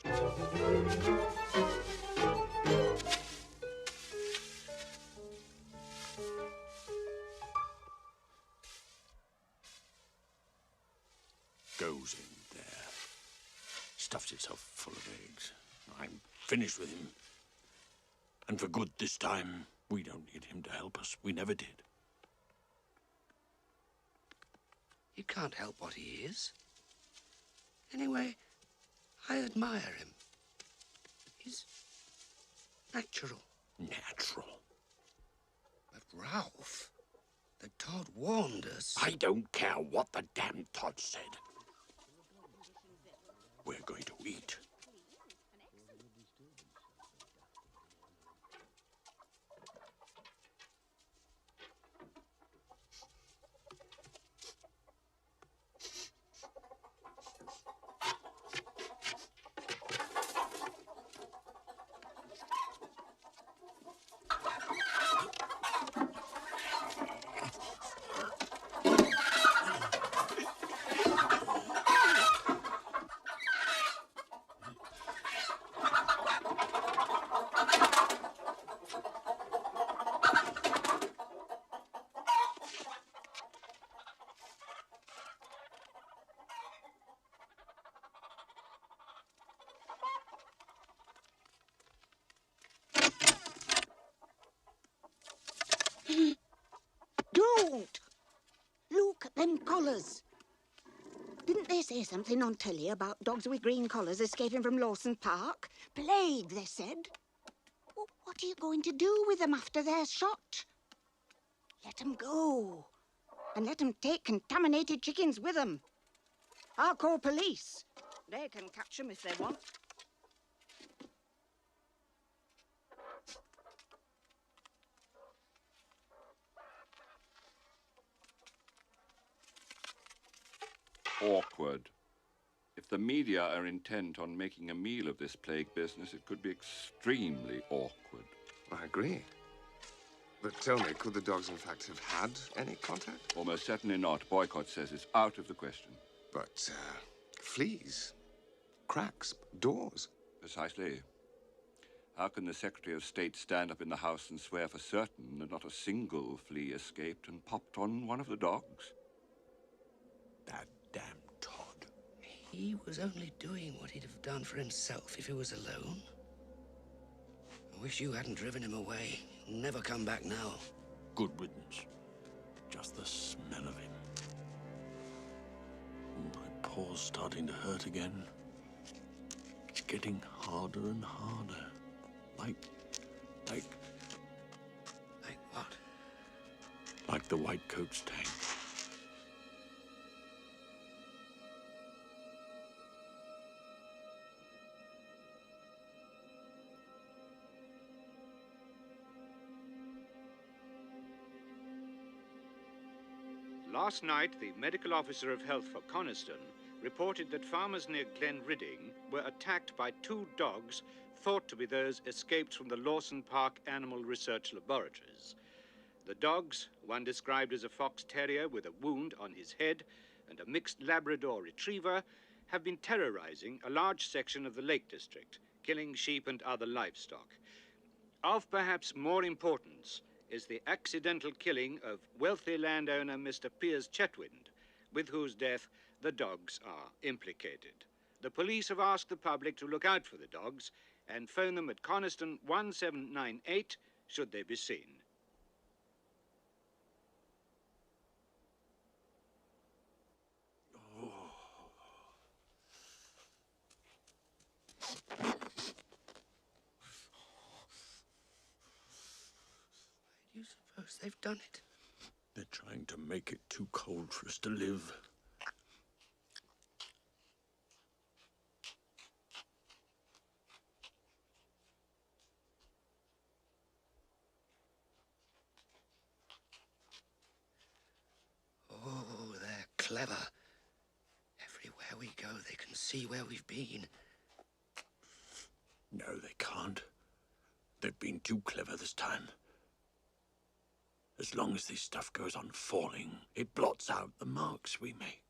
Goes in there, stuffs itself full of eggs. I'm finished with him. And for good this time. We don't need him to help us. We never did. You can't help what he is. Anyway, I admire him. He's natural. Natural? But Rowf, the Todd warned us. I don't care what the damn Todd said. We're going to eat. Don't! Look at them collars. Didn't they say something on telly about dogs with green collars escaping from Lawson Park? Plague, they said. Well, what are you going to do with them after they're shot? Let them go. And let them take contaminated chickens with them. I'll call police. They can catch them if they want. Awkward. If the media are intent on making a meal of this plague business, it could be extremely awkward. I agree. But tell me, could the dogs in fact have had any contact? Almost certainly not. Boycott says it's out of the question. But, fleas, cracks, doors. Precisely. How can the Secretary of State stand up in the House and swear for certain that not a single flea escaped and popped on one of the dogs? That damn Todd. He was only doing what he'd have done for himself if he was alone. I wish you hadn't driven him away. He'll never come back now. Good riddance. Just the smell of him. My paw's starting to hurt again. It's getting harder and harder. Like what? Like the White Coat's tank. Last night, the medical officer of health for Coniston reported that farmers near Glen Ridding were attacked by two dogs thought to be those escaped from the Lawson Park Animal Research Laboratories. The dogs, one described as a fox terrier with a wound on his head and a mixed Labrador retriever, have been terrorizing a large section of the Lake District, killing sheep and other livestock. Of perhaps more importance is the accidental killing of wealthy landowner Mr. Piers Chetwynd, with whose death the dogs are implicated. The police have asked the public to look out for the dogs and phone them at Coniston 1798 should they be seen. Do you suppose they've done it? They're trying to make it too cold for us to live. Oh, they're clever. Everywhere we go, they can see where we've been. No, they can't. They've been too clever this time. As long as this stuff goes on falling, it blots out the marks we make.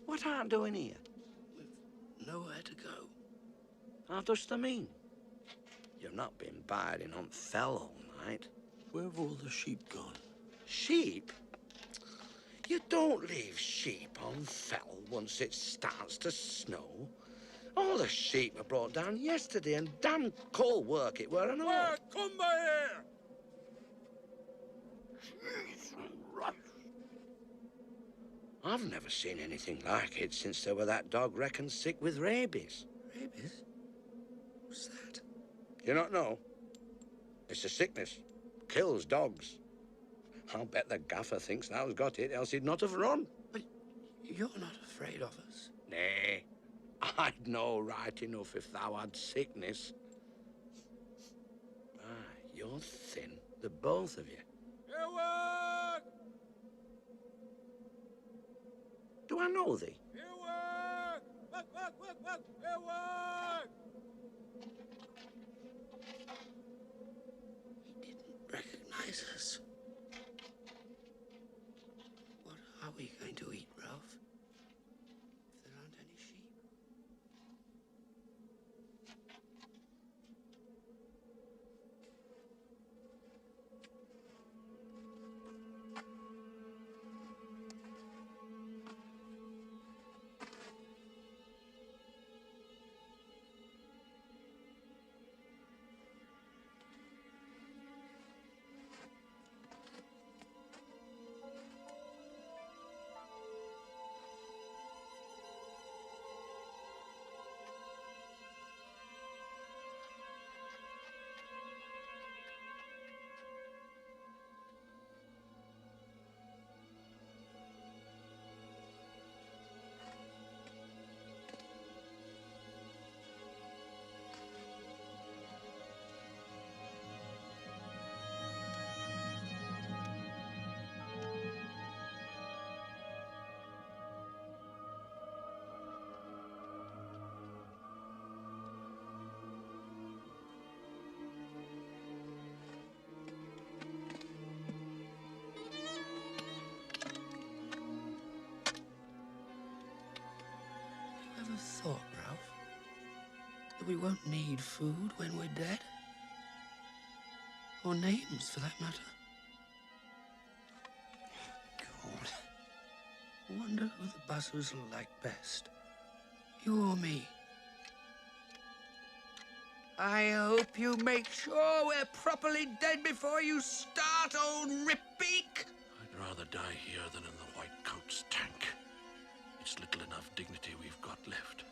What art doing here? We've nowhere to go. How dost thou mean? You've not been biding on fell all night. Where have all the sheep gone? Sheep? You don't leave sheep on fell once it starts to snow. All the sheep were brought down yesterday, and damn cold work it were and all. Hey, come by here! I've never seen anything like it since there were that dog reckoned sick with rabies. Rabies? What's that? You not know? It's a sickness. Kills dogs. I'll bet the gaffer thinks thou's got it, else he'd not have run. But you're not afraid of us? Nay, I'd know right enough if thou had sickness. Ah, you're thin, the both of you. Ewan! Do I know thee? Ewan! Look! Ewan! He didn't recognize us. What are we going to eat, Ralph? If there aren't any sheep? we won't need food when we're dead. Or names, for that matter. God. I wonder who the buzzers will like best. You or me? I hope you make sure we're properly dead before you start, old Ripbeak. I'd rather die here than in the White Coat's tank. It's little enough dignity we've got left.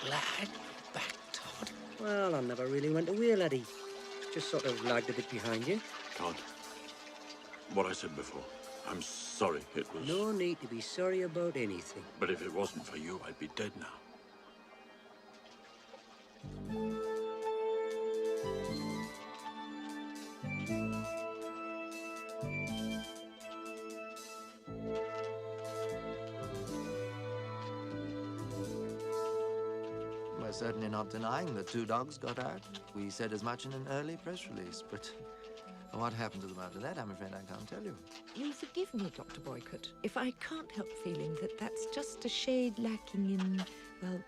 Glad back, Todd. Well, I never really went away, laddie. Just sort of lagged a bit behind you. Todd, what I said before, I'm sorry it was... No need to be sorry about anything. But if it wasn't for you, I'd be dead now. We're certainly not denying that 2 dogs got out. We said as much in an early press release, but what happened to them after that, I'm afraid I can't tell you. You'll forgive me, Dr. Boycott, if I can't help feeling that that's just a shade lacking in, well,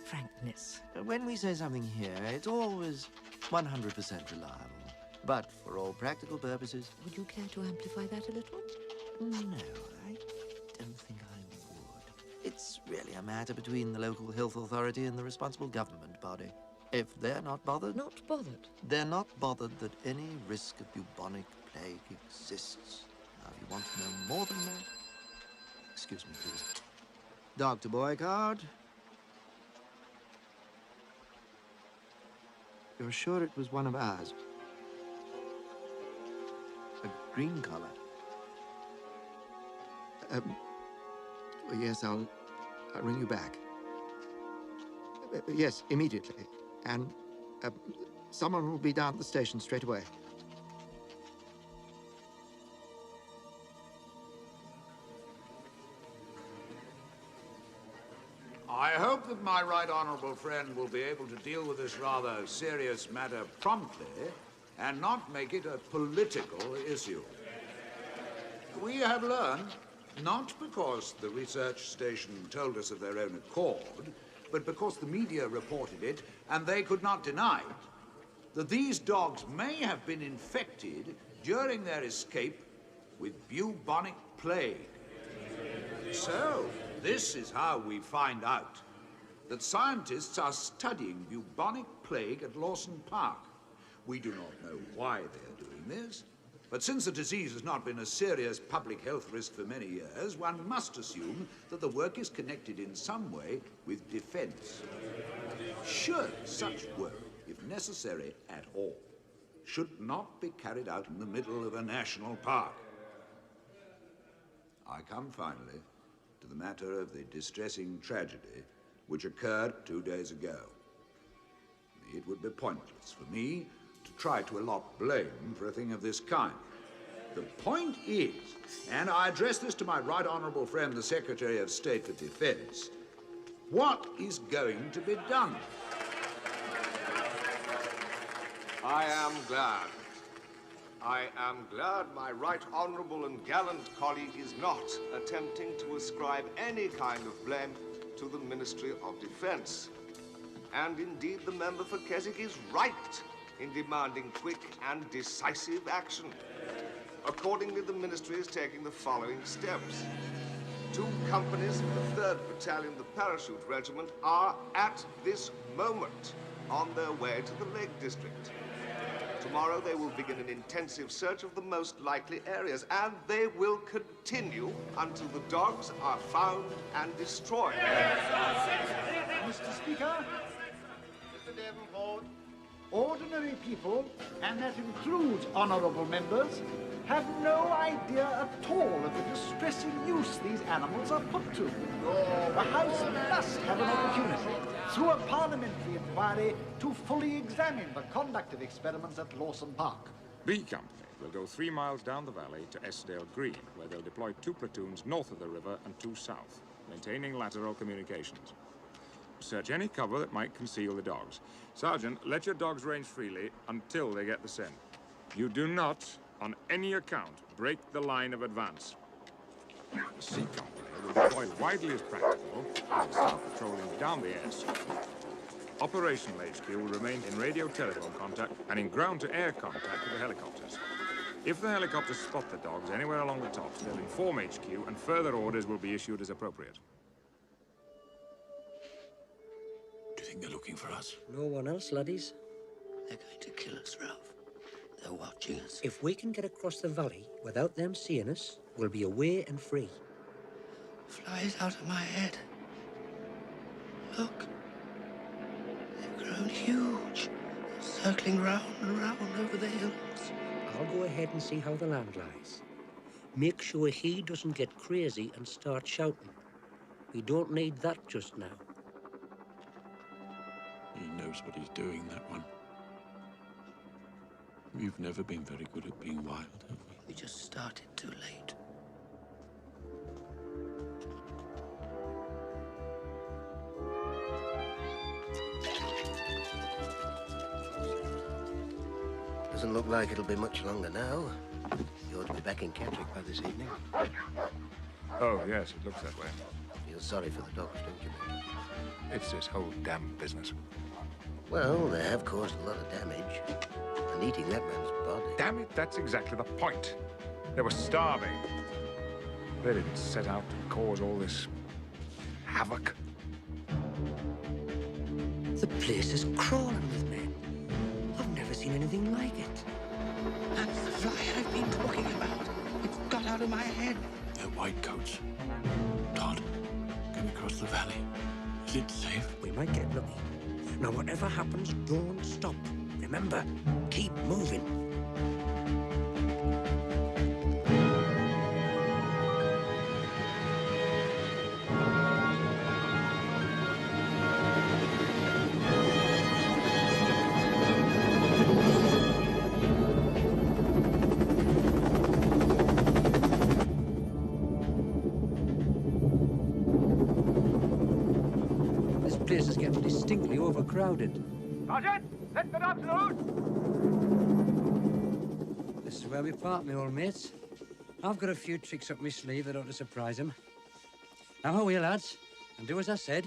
frankness. When we say something here, it's always 100% reliable. But for all practical purposes... Would you care to amplify that a little? No, I don't think I would. It's really a matter between the local health authority and the responsible government body. If they're not bothered... Not bothered? They're not bothered that any risk of bubonic plague exists. Now, if you want to know more than that... Excuse me, please. Dr. Boycott? You're sure it was one of ours? A green collar? Yes, I'll ring you back. Yes, immediately. And someone will be down at the station straight away. I hope that my right honourable friend will be able to deal with this rather serious matter promptly and not make it a political issue. We have learned, not because the research station told us of their own accord, but because the media reported it and they could not deny it, that these dogs may have been infected during their escape with bubonic plague. So, this is how we find out that scientists are studying bubonic plague at Lawson Park. We do not know why they're doing this, but since the disease has not been a serious public health risk for many years, one must assume that the work is connected in some way with defense. Surely such work, if necessary at all, should not be carried out in the middle of a national park. I come finally to the matter of the distressing tragedy which occurred 2 days ago. It would be pointless for me to try to allot blame for a thing of this kind. The point is, and I address this to my right honourable friend, the Secretary of State for Defence, what is going to be done? I am glad my right honourable and gallant colleague is not attempting to ascribe any kind of blame to the Ministry of Defence. And indeed, the member for Keswick is right in demanding quick and decisive action. Accordingly, the Ministry is taking the following steps. 2 companies of the 3rd Battalion, the Parachute Regiment, are at this moment on their way to the Lake District. To Tomorrow they will begin an intensive search of the most likely areas, and they will continue until the dogs are found and destroyed. Mr. Speaker, Mr. Davenport, ordinary people, and that includes honourable members, have no idea at all of the distressing use these animals are put to. The House must have an opportunity, through a parliamentary inquiry, to fully examine the conduct of experiments at Lawson Park. B Company will go 3 miles down the valley to Esdale Green, where they'll deploy 2 platoons north of the river and 2 south, maintaining lateral communications. Search any cover that might conceal the dogs. Sergeant, let your dogs range freely until they get the scent. You do not, on any account, break the line of advance. C Company will deploy widely as practical and start patrolling down the airstrip. Operational HQ will remain in radio-telephone contact and in ground-to-air contact with the helicopters. If the helicopters spot the dogs anywhere along the tops, they'll inform HQ and further orders will be issued as appropriate. Do you think they're looking for us? No one else, laddies. They're going to kill us, Ralph. They're watching us. If we can get across the valley without them seeing us, we'll be away and free. Flies out of my head. Look. They've grown huge. Circling round and round over the hills. I'll go ahead and see how the land lies. Make sure he doesn't get crazy and start shouting. We don't need that just now. He knows what he's doing, that one. We've never been very good at being wild, have we? We just started too late. Doesn't look like it'll be much longer now. You ought to be back in Catterick by this evening. Oh, yes, it looks that way. Feel sorry for the dogs, don't you, mate? It's this whole damn business. Well, they have caused a lot of damage. And eating that man's body. Damn it, that's exactly the point. They were starving. They didn't set out to cause all this havoc. The place is crawling with men. I've never seen anything like it. That's the fly I've been talking about. It's got out of my head. They're white coats. Todd, get across the valley. Is it safe? We might get lucky. Now, whatever happens, don't stop. Remember, keep moving. This place is getting distinctly overcrowded. Sergeant, let the dogs loose! This is where we part, my old mates. I've got a few tricks up my sleeve that ought to surprise them. Now, away, lads, and do as I said.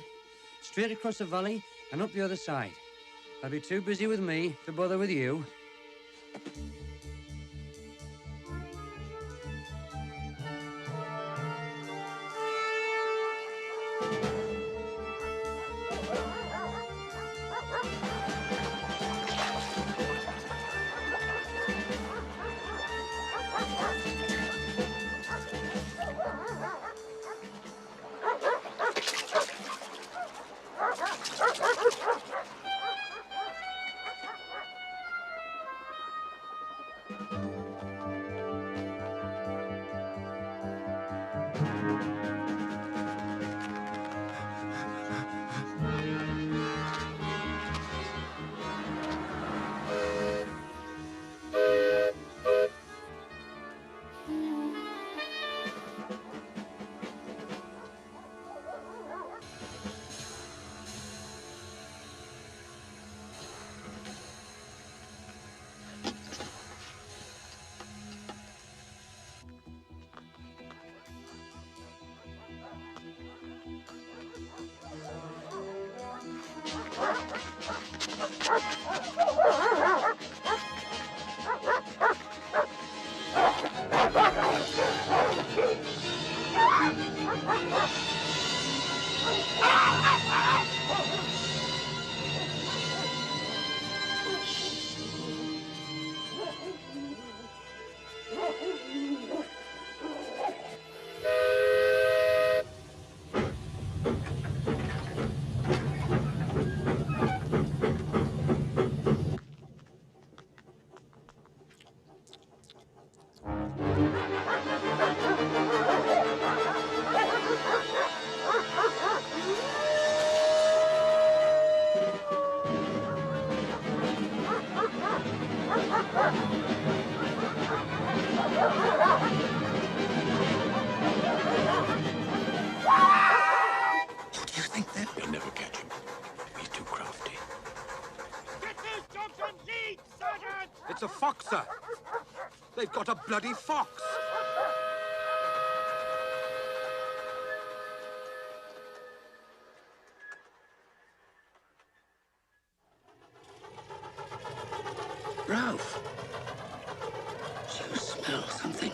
Straight across the valley and up the other side. They'll be too busy with me to bother with you. never catch him. He's too crafty. Get those dogs on lead, Sergeant! It's a fox, sir. They've got a bloody fox. Rowf, do you smell something?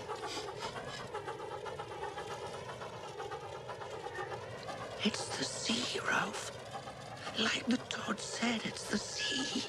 It's the sea, Rowf. Like the Todd said, it's the sea.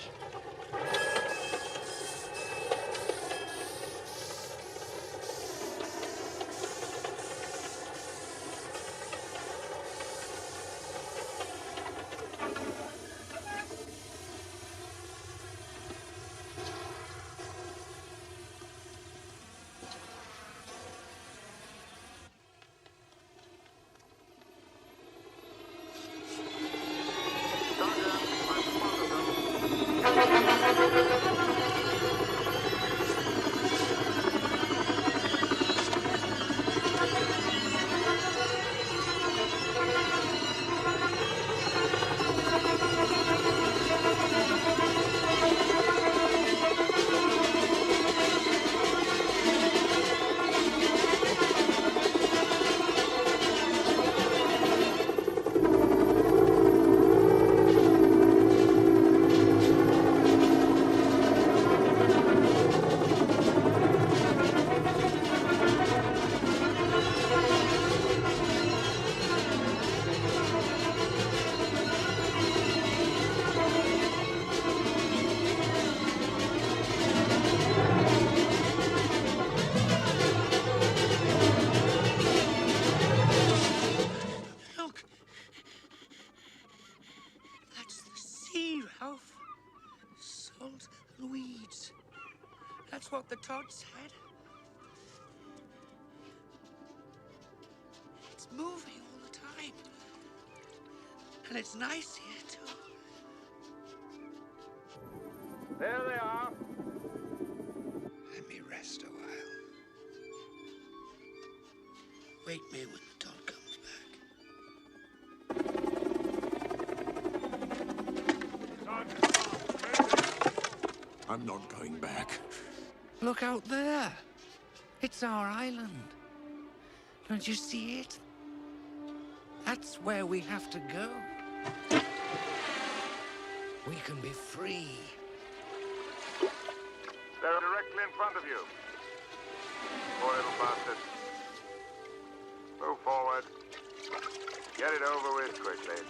Rowf. Salt and weeds. That's what the Todd said. It's moving all the time. And it's nice here, too. There they are. Let me rest a while. Wake me when the Todd comes back. I'm not going back. Look out there. It's our island. Don't you see it? That's where we have to go. We can be free. They're directly in front of you. Poor little bastard. Move forward. Get it over with quickly.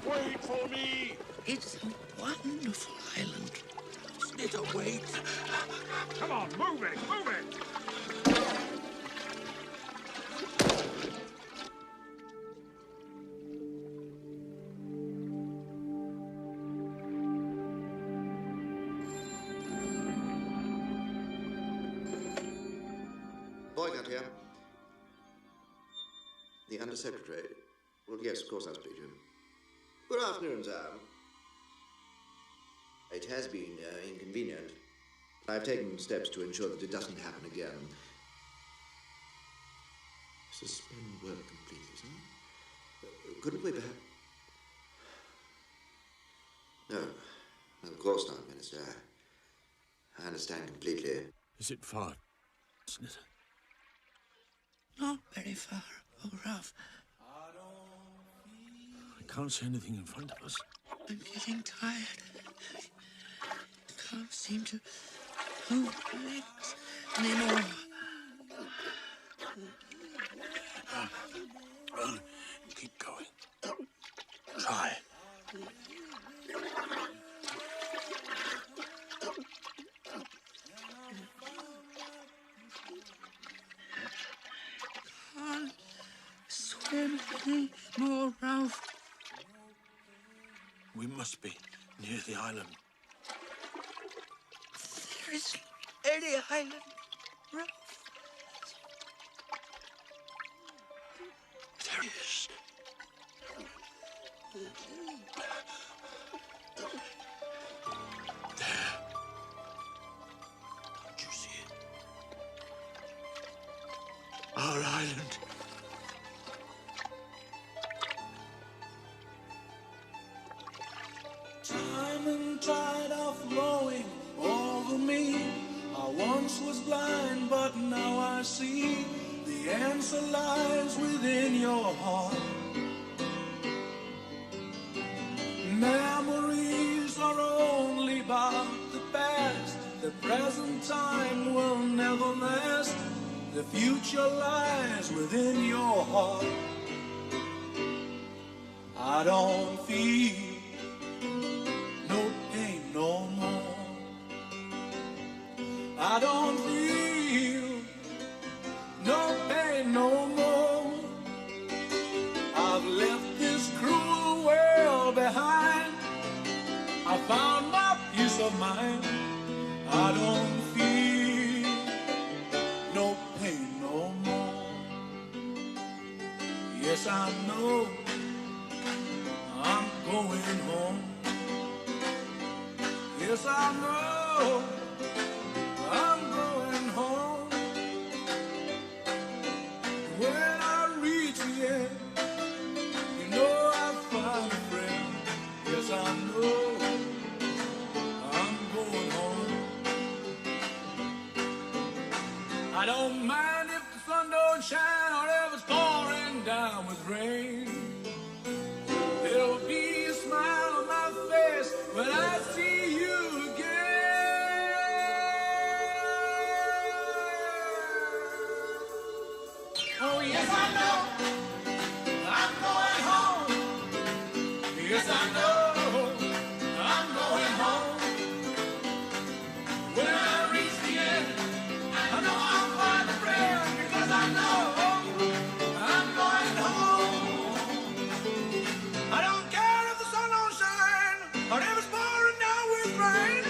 Wait for me! It's a wonderful island. Snitter, wait! Come on, move it, move it! Boycott here. The Undersecretary. Well, yes, of course I'll speak to him. Good afternoon, sir. It has been inconvenient. I've taken steps to ensure that it doesn't happen again. Suspend work completely, sir? Couldn't we perhaps... No, of course not, Minister. I understand completely. Is it far, Snitter? Not very far, oh, Rowf. I can't see anything in front of us. I'm getting tired. I can't seem to move my legs anymore. Well, keep going. Try. Can't swim anymore, Rowf. We must be near the island. There isn't any island, Rowf. There is. our island. Time and tide are flowing over me. I once was blind, but now I see. The answer lies within your heart. Memories are only about the past. The present time will never last. The future lies within your heart. I don't feel no pain no more. I don't feel no pain no more. I've left this cruel world behind. I found my peace of mind. I don't feel no pain no more. Yes, I know I'm going home. Yes, I know I'm going home. When I reach the end, you know I'll find a friend. Yes, I know I'm going home. I don't mind if the sun don't shine or if it's pouring down with rain. There'll be a smile on my face when I see you again. Oh, yes, I know I'm going home. Yes, I know I'm going home. When I reach the end, I know I'll find a friend, because I know I'm going home. I don't care if the sun don't shine or if it's pouring down with rain.